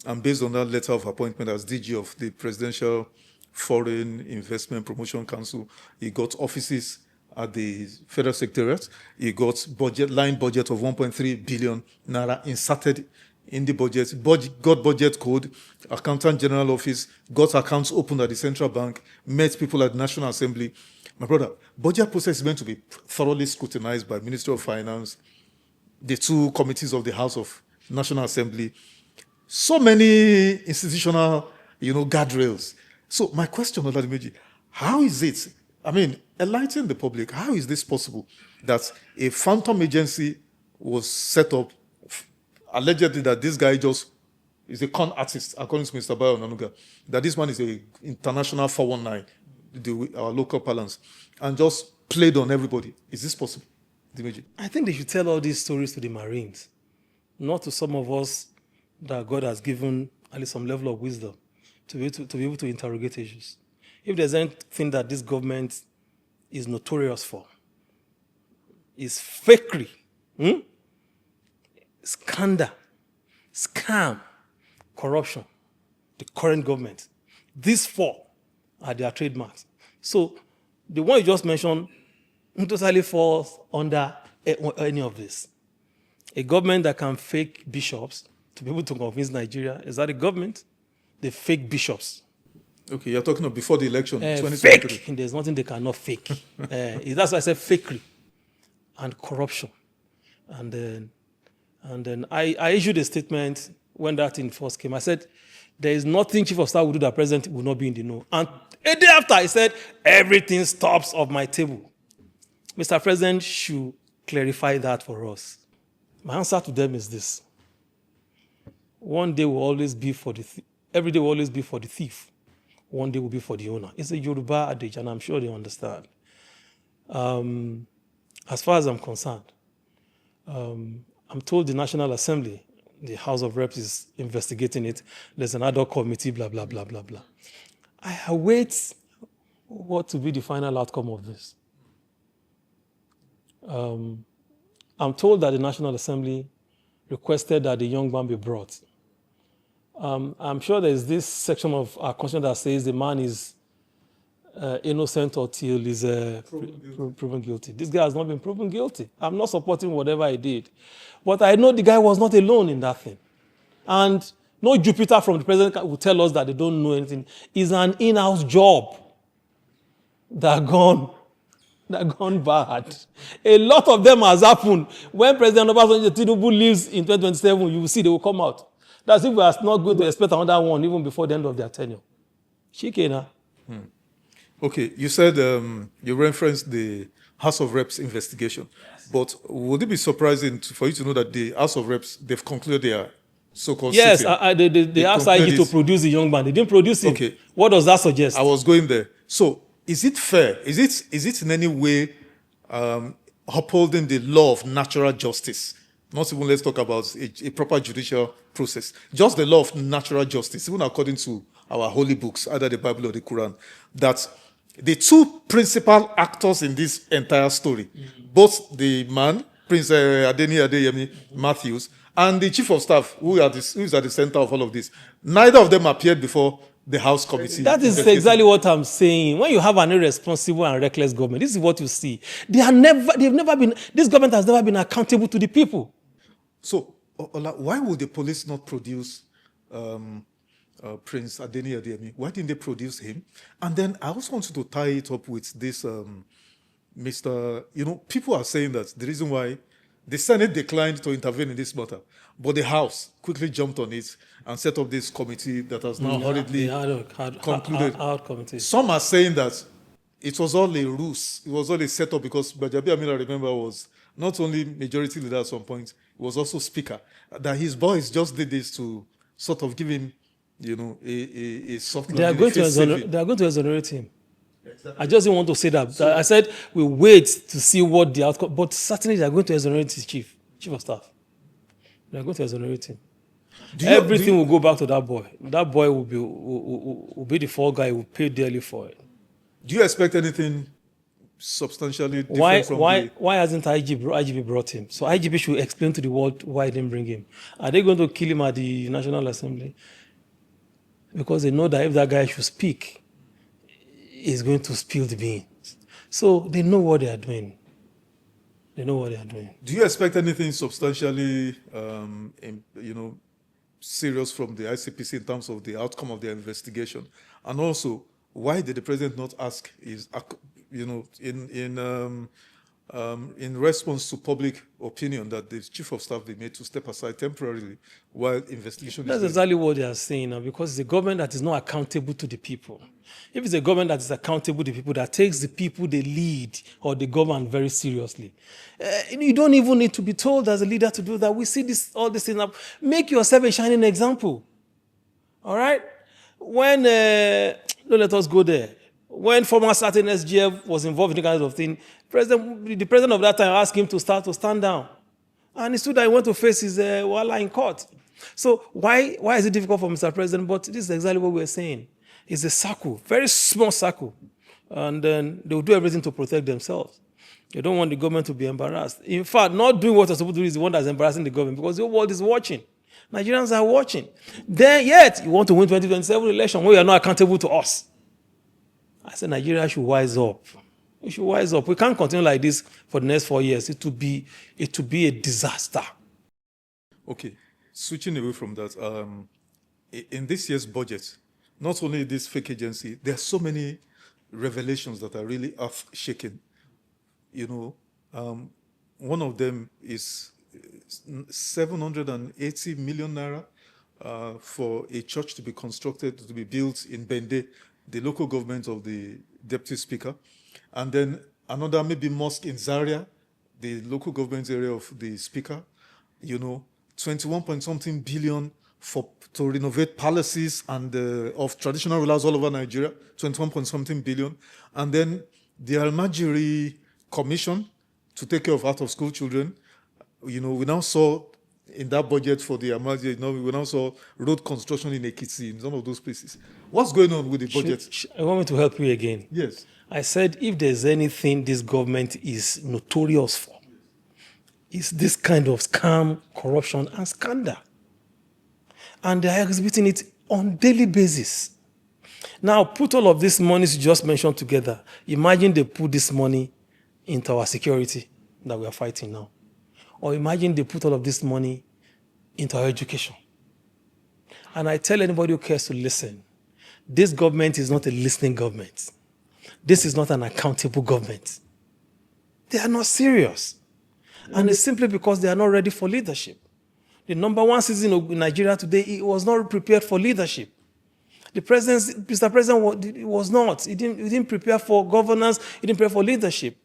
and based on that letter of appointment as DG of the Presidential Foreign Investment Promotion Council, he got offices at the Federal Secretariat. He got line budget of 1.3 billion naira inserted in the budget, got budget code, Accountant General Office, got accounts opened at the Central Bank, met people at the National Assembly. My brother, budget process is meant to be thoroughly scrutinized by Ministry of Finance, the two committees of the House of National Assembly, so many institutional, guardrails. So my question, Oladimeji, how is it, enlighten the public, how is this possible that a phantom agency was set up, allegedly that this guy just is a con artist, according to Mr. Bayo Nanuga, that this man is an international 419, our local parlance, and just played on everybody? Is this possible, Dimeji? I think they should tell all these stories to the Marines, not to some of us that God has given at least some level of wisdom to be able to interrogate issues. If there's anything that this government is notorious for, is fakery, scandal, scam, corruption, the current government. These four are their trademarks. So the one you just mentioned totally falls under any of this. A government that can fake bishops to be able to convince Nigeria, is that a government? They fake bishops. Okay, you're talking of before the election, 2023. Fake. There's nothing they cannot fake. That's why I said fakery and corruption. And then I issued a statement when that thing first came. I said, there is nothing chief of staff will do that president will not be in the know. And a day after, I said, everything stops off my table. Mr. President should clarify that for us. My answer to them is this. One day will always be for the every day will always be for the thief. One day will be for the owner. It's a Yoruba adage, and I'm sure they understand. As far as I'm concerned, I'm told the National Assembly, the House of Reps is investigating it. There's an ad hoc committee, blah, blah, blah, blah, blah. I await what to be the final outcome of this. I'm told that the National Assembly requested that the young man be brought. I'm sure there's this section of our constitution that says the man is innocent until he's proven guilty. This guy has not been proven guilty. I'm not supporting whatever he did. But I know the guy was not alone in that thing. And no Jupiter from the president will tell us that they don't know anything. It's an in-house job that gone bad. A lot of them has happened. When President Obasanjo Tinubu leaves in 2027, you will see they will come out. That's if we are not going to expect another one even before the end of their tenure. Shikena. Okay, you said you referenced the House of Reps investigation, yes. But would it be surprising for you to know that the House of Reps, they've concluded their so-called yes, sitting? they asked IG to produce the young man. They didn't produce him. Okay. What does that suggest? I was going there. So, is it fair? Is it in any way upholding the law of natural justice? Not even let's talk about a proper judicial process. Just the law of natural justice, even according to our holy books, either the Bible or the Quran, that the two principal actors in this entire story, both the man, Prince Adeyemi Matthews, and the chief of staff, who is at the center of all of this, neither of them appeared before the House committee. That is exactly what I'm saying. When you have an irresponsible and reckless government, this is what you see. This government has never been accountable to the people. So, why would the police not produce Prince Adeyemi? Why didn't they produce him? And then I also wanted to tie it up with this, Mr. People are saying that the reason why the Senate declined to intervene in this matter, but the House quickly jumped on it and set up this committee that has now hurriedly concluded. Some are saying that it was all a ruse. It was all a setup because Bajabi Amila, I remember, was not only majority leader at some point, he was also speaker. That his boys just did this to sort of give him, a soft They are going to exonerate him. Exactly. I just didn't want to say that. So, I said we wait to see what the outcome. But certainly they are going to exonerate his chief of staff. They are going to exonerate him. Everything will go back to that boy. That boy will be the fall guy. Will pay dearly for it. Do you expect anything substantially different why hasn't IGP brought him? So IGP should explain to the world why they didn't bring him. Are they going to kill him at the National Assembly? Because they know that if that guy should speak, he's going to spill the beans. So they know what they are doing. Do you expect anything substantially, serious from the ICPC in terms of the outcome of their investigation? And also, why did the president not ask in response to public opinion that the chief of staff be made to step aside temporarily while investigation That's exactly what they are saying now, because it's a government that is not accountable to the people. If it's a government that is accountable to the people, that takes the people they lead or the government very seriously, you don't even need to be told as a leader to do that. We see all these things up. Make yourself a shining example. All right? When, don't let us go there. When former certain SGF was involved in the kind of thing, the president of that time asked him to stand down. And he stood there and went to face his wala in court. So why is it difficult for Mr. President? But this is exactly what we're saying. It's a circle, very small circle. And then they will do everything to protect themselves. They don't want the government to be embarrassed. In fact, not doing what they're supposed to do is the one that's embarrassing the government, because the whole world is watching. Nigerians are watching. Then yet, you want to win 2027 election when you are not accountable to us. I said Nigeria should wise up. We should wise up. We can't continue like this for the next 4 years. It would be a disaster. Okay, switching away from that, in this year's budget, not only this fake agency, there are so many revelations that are really earth-shaking. One of them is 780 million naira for a church to be constructed, to be built in Bende, the local government of the deputy speaker, and then another maybe mosque in Zaria, the local government area of the speaker, 21 point something billion to renovate palaces and of traditional rulers all over Nigeria, 21 point something billion. And then the Almajiri Commission to take care of out-of-school children. We now saw in that budget for the Almajiri, we now saw road construction in Ekiti, in some of those places. What's going on with the budget? I want me to help you again. Yes. I said if there's anything this government is notorious for, it's this kind of scam, corruption, and scandal. And they are exhibiting it on daily basis. Now, put all of these monies you just mentioned together. Imagine they put this money into our security that we are fighting now. Or imagine they put all of this money into our education. And I tell anybody who cares to listen, this government is not a listening government. This is not an accountable government. They are not serious. And it's simply because they are not ready for leadership. The number one citizen in Nigeria today, he was not prepared for leadership. The president, Mr. President, was not. He didn't prepare for governance. He didn't prepare for leadership.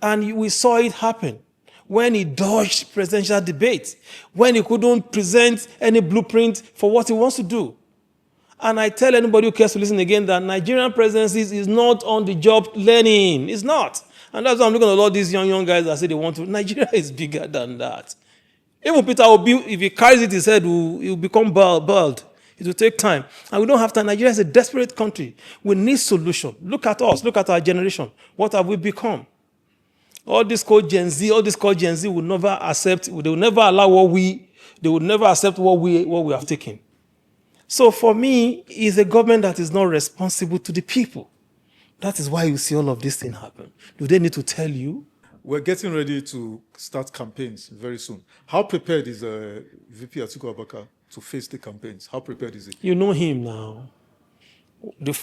And we saw it happen when he dodged presidential debate, when he couldn't present any blueprint for what he wants to do. And I tell anybody who cares to listen again that Nigerian presidency is not on the job learning. It's not. And that's why I'm looking at all these young guys that say they want to. Nigeria is bigger than that. Even Peter Obi, if he carries it in his head, he will become bald. It will take time. And we don't have time. Nigeria is a desperate country. We need solution. Look at us. Look at our generation. What have we become? All this called Gen Z will never accept, they will never allow they will never accept what we have taken. So for me, it's a government that is not responsible to the people. That is why you see all of this thing happen. Do they need to tell you? We're getting ready to start campaigns very soon. How prepared is VP Atiku Abubakar to face the campaigns? How prepared is he? You know him now.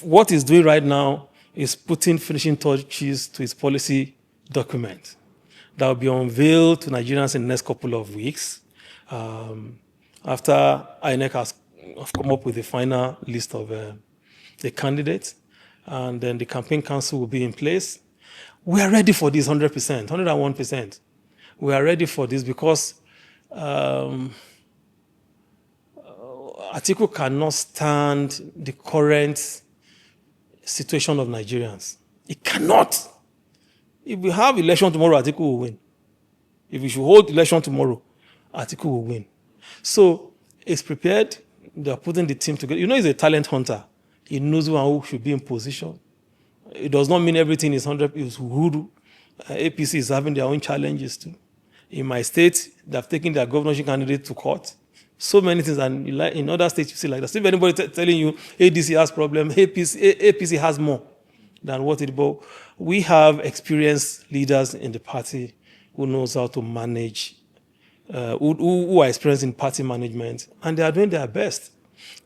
What he's doing right now is putting finishing touches to his policy document that will be unveiled to Nigerians in the next couple of weeks after INEC has come up with the final list of the candidates, and then the campaign council will be in place. We are ready for this 100%, 101%. We are ready for this because Atiku cannot stand the current situation of Nigerians. It cannot. If we have election tomorrow, Atiku will win. If we should hold election tomorrow, Atiku will win. So it's prepared. They are putting the team together. You know, he's a talent hunter. He knows who should be in position. It does not mean everything is 100%. It's Uhuru. APC is having their own challenges too. In my state, they have taken their governorship candidate to court. So many things, and in other states you see like that. If anybody telling you ADC has problem, APC has more than what it bought. We have experienced leaders in the party who knows how to manage, who are experienced in party management, and they are doing their best.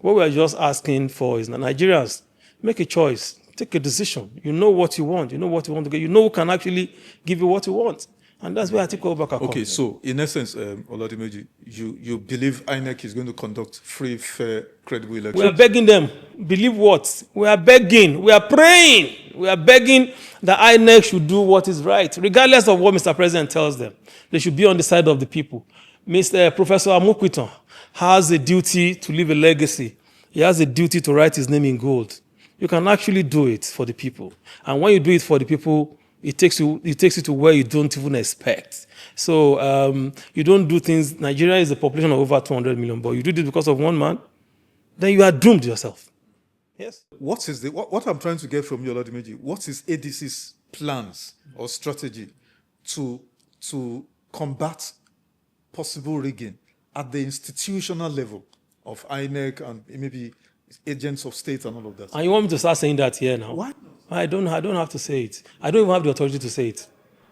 What we are just asking for is that Nigerians make a choice, take a decision. You know what you want. You know what you want to get. You know who can actually give you what you want. And that's where Atiku Abubakar comes. Okay, so in essence, Oladimeji, you believe INEC is going to conduct free, fair, credible elections? We are begging them. Believe what? We are begging. We are praying. We are begging that INEC should do what is right, regardless of what Mr. President tells them. They should be on the side of the people. Professor Amukwiton has a duty to leave a legacy. He has a duty to write his name in gold. You can actually do it for the people. And when you do it for the people, it takes you to where you don't even expect. So you don't do things. Nigeria is a population of over 200 million, but you do this because of one man, then you are doomed yourself. Yes. What I'm trying to get from you, Oladimeji, what is ADC's plans or strategy to combat possible rigging at the institutional level of INEC and maybe agents of state and all of that? And you want me to start saying that here now? What? I don't have to say it. I don't even have the authority to say it.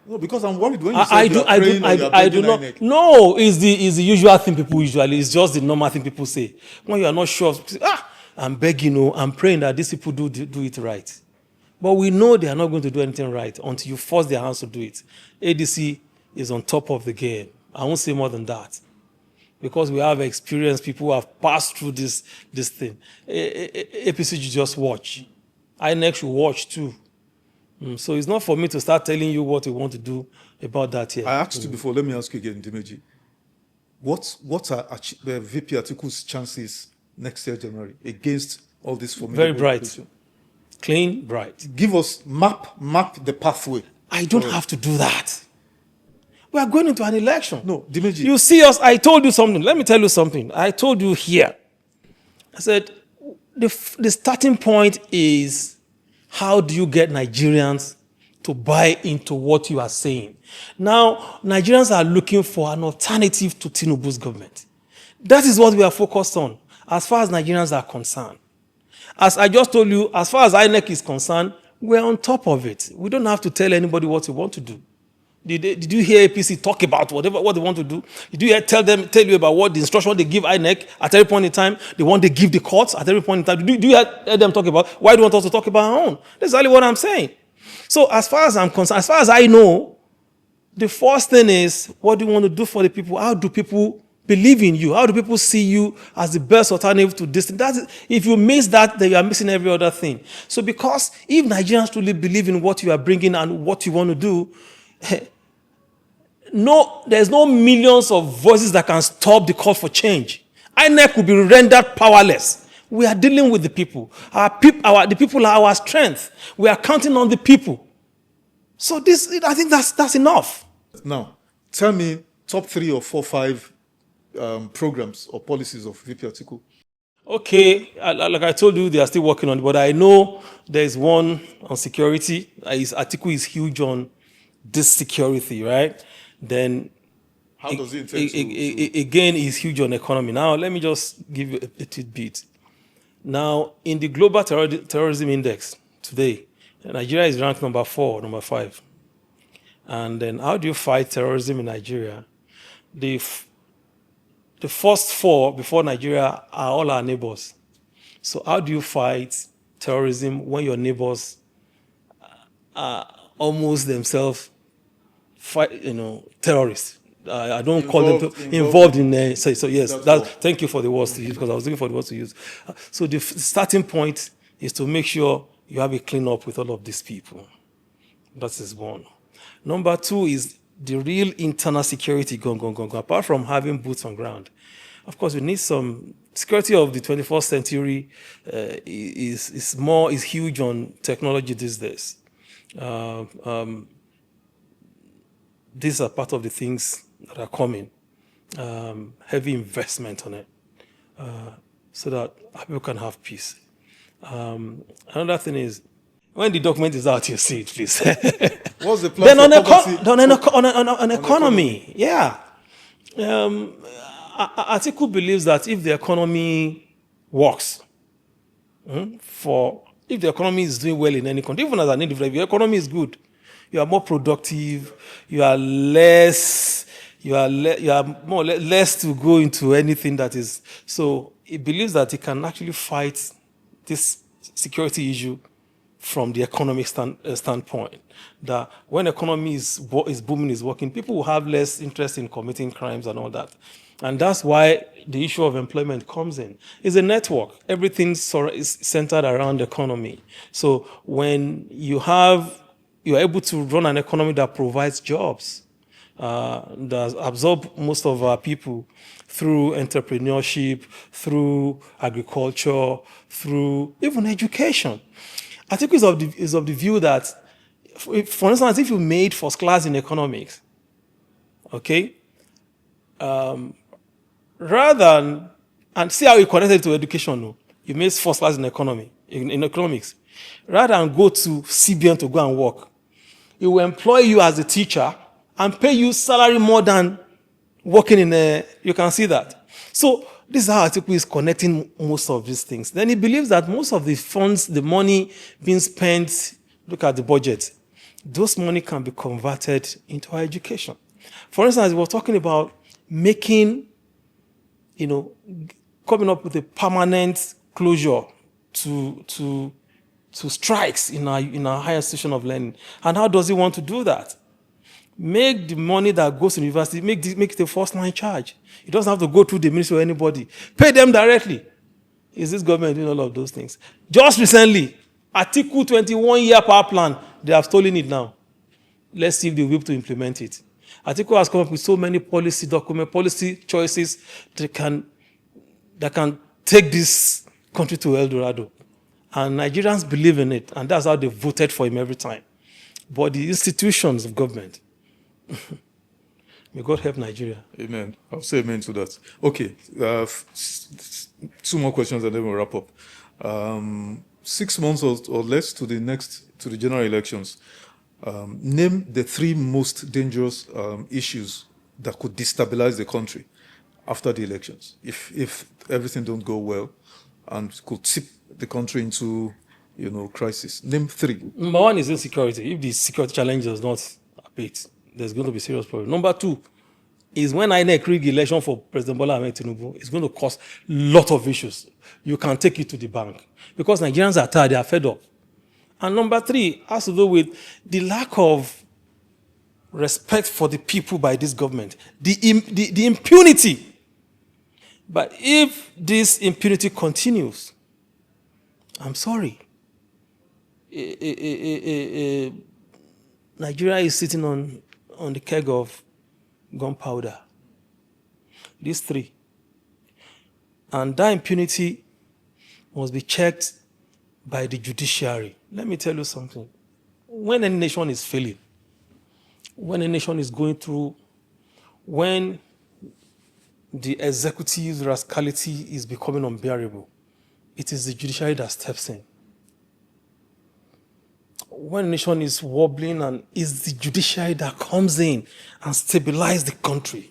No, because I'm worried when you say I do not. INEC. No, it's the usual thing people usually. It's just the normal thing people say. When you are not sure, say, I'm begging, I'm praying that these people do it right. But we know they are not going to do anything right until you force their hands to do it. ADC is on top of the game. I won't say more than that. because we have experienced people who have passed through this thing. APC should just watch. INEC should watch too. So it's not for me to start telling you what we want to do about that here. I asked you before, let me ask you again, Dimeji. What are VP Atiku's chances next year, January, against all this formidable Very bright. opposition? Clean, bright. Give us, map the pathway. I don't have to do that. We are going into an election. No, Dimeji. You see us, I told you something. Let me tell you something. I told you here. I said, the starting point is, how do you get Nigerians to buy into what you are saying? Now, Nigerians are looking for an alternative to Tinubu's government. That is what we are focused on, as far as Nigerians are concerned. As I just told you, as far as INEC is concerned, we're on top of it. We don't have to tell anybody what we want to do. Did you hear APC talk about what they want to do? Did you hear tell you about what the instruction they give INEC at every point in time, the one they give the courts at every point in time? Do you hear them talk about? Why do you want us to talk about our own? That's exactly what I'm saying. So as far as I'm concerned, as far as I know, the first thing is, what do you want to do for the people? How do people believe in you? How do people see you as the best alternative to this? If you miss that, then you are missing every other thing. So because if Nigerians truly believe in what you are bringing and what you want to do, there's no millions of voices that can stop the call for change. INEC will be rendered powerless. We are dealing with the people. The people are our strength. We are counting on the people. So I think that's enough. Now, tell me top 3 or 4, 5 programs or policies of VP Atiku. Okay, like I told you, they are still working on it, but I know there is one on security. Atiku is huge on this security, right? Then how does he intend to again, he's huge on economy. Now, let me just give you a tidbit. Now, in the global terrorism index today, Nigeria is ranked number 4, number 5. And then how do you fight terrorism in Nigeria? The first 4 before Nigeria are all our neighbors. So how do you fight terrorism when your neighbors are almost themselves terrorists? I don't call them involved in. So yes, thank you for the words to use, because I was looking for the words to use. So the starting point is to make sure you have a clean up with all of these people. That is one. Number 2 is the real internal security going. Apart from having boots on ground, of course, we need some security of the 21st century. Is huge on technology these days. These are part of the things that are coming. Heavy investment on it, so that people can have peace. Another thing is, when the document is out, you see it, please. What's the plan on economy? Yeah. Atiku believes that if the economy works, if the economy is doing well in any country, even as an individual, if your economy is good, you are more productive, you are more or less to go into anything that is. So he believes that he can actually fight this security issue from the economic standpoint. That when economy is booming, is working, people will have less interest in committing crimes and all that. And that's why the issue of employment comes in. It's a network. Everything is centered around the economy. So when you're able to run an economy that provides jobs, that absorb most of our people through entrepreneurship, through agriculture, through even education. I think is of the view that, for instance, if you made first class in economics, okay, rather than, and see how you connected to education, no? You made first class in economics, rather than go to CBN to go and work, it will employ you as a teacher and pay you salary more than working in you can see that. So this is how Atiku is connecting most of these things. Then he believes that most of the funds, the money being spent, look at the budget, those money can be converted into our education. For instance, we were talking about making, coming up with a permanent closure to strikes in our higher institution of learning. And how does he want to do that? Make the money that goes to university, make it the first line charge. It doesn't have to go through the ministry or anybody. Pay them directly. Is this government doing all of those things? Just recently, Atiku 21-year power plan, they have stolen it now. Let's see if they will be able to implement it. Atiku has come up with so many policy choices that can take this country to El Dorado. And Nigerians believe in it, and that's how they voted for him every time. But the institutions of government, may God help Nigeria. Amen. I'll say amen to that. Okay, 2 more questions and then we'll wrap up. 6 months or less to the general elections. Name the 3 most dangerous issues that could destabilize the country after the elections, if everything don't go well, and could tip the country into, crisis. Name 3. Number 1 is insecurity. If the security challenge does not abate, there's going to be serious problem. Number 2 is when INEC rig election for President Bola Ahmed Tinubu, it's going to cause a lot of issues. You can take it to the bank because Nigerians are tired, they are fed up. And number 3 has to do with the lack of respect for the people by this government, the impunity. But if this impunity continues, I'm sorry, Nigeria is sitting on the keg of gunpowder. These 3. And that impunity must be checked by the judiciary. Let me tell you something. When a nation is failing, when a nation is going through, when the executive's rascality is becoming unbearable, it is the judiciary that steps in. When a nation is wobbling, and it's the judiciary that comes in and stabilizes the country.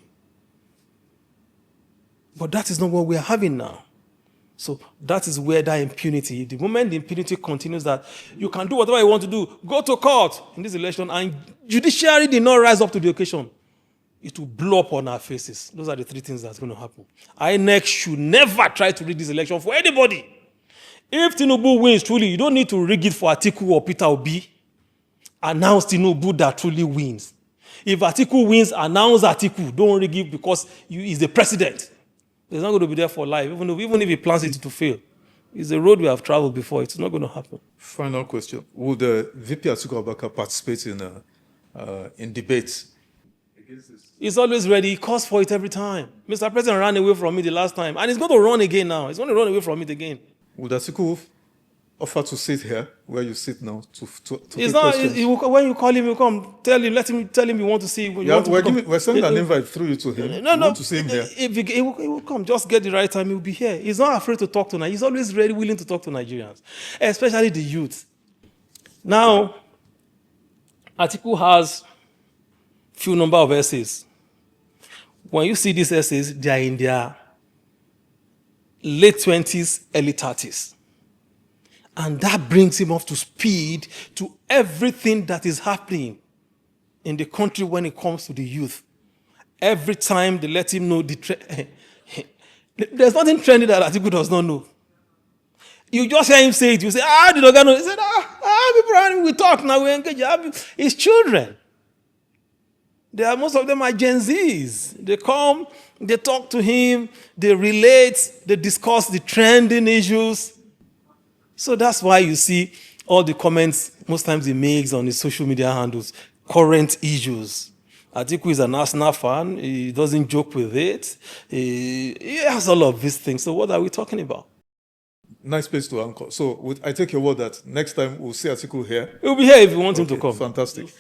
But that is not what we are having now. So that is where that impunity, the moment the impunity continues, that you can do whatever you want to do, go to court in this election, and judiciary did not rise up to the occasion, it will blow up on our faces. Those are the 3 things that's going to happen. INEC should never try to rig this election for anybody. If Tinubu wins truly, you don't need to rig it for Atiku or Peter Obi. Announce Tinubu that truly wins. If Atiku wins, announce Atiku. Don't rig it because he's the president. He's not going to be there for life, even if he plans it to fail. It's a road we have traveled before. It's not going to happen. Final question. Would VP Atiku Abubakar participate in debates? He's always ready. He calls for it every time. Mr. President ran away from me the last time, and he's going to run again now. He's going to run away from it again. Would Atiku offer to sit here where you sit now to it's not. When you call him, you come. Tell him you want to see. We're sending an invite through you to him. No. Want to see him here. He will come. Just get the right time. He'll be here. He's not afraid to talk to Nigerians. He's always ready, willing to talk to Nigerians, especially the youth. Now, Atiku has few number of essays. When you see these essays, they are in their late 20s, early 30s. And that brings him up to speed to everything that is happening in the country when it comes to the youth. Every time they let him know there's nothing trendy that Atiku does not know. You just hear him say it. You say, did Oga know? He said, people around, we talk now, we engage. It's children. Most of them are Gen Zs. They come, they talk to him, they relate, they discuss the trending issues. So that's why you see all the comments most times he makes on his social media handles, current issues. Atiku is an Arsenal fan. He doesn't joke with it. He has all of these things. So what are we talking about? Nice place to anchor. So I take your word that next time we'll see Atiku here. He'll be here if you want him to come. Fantastic.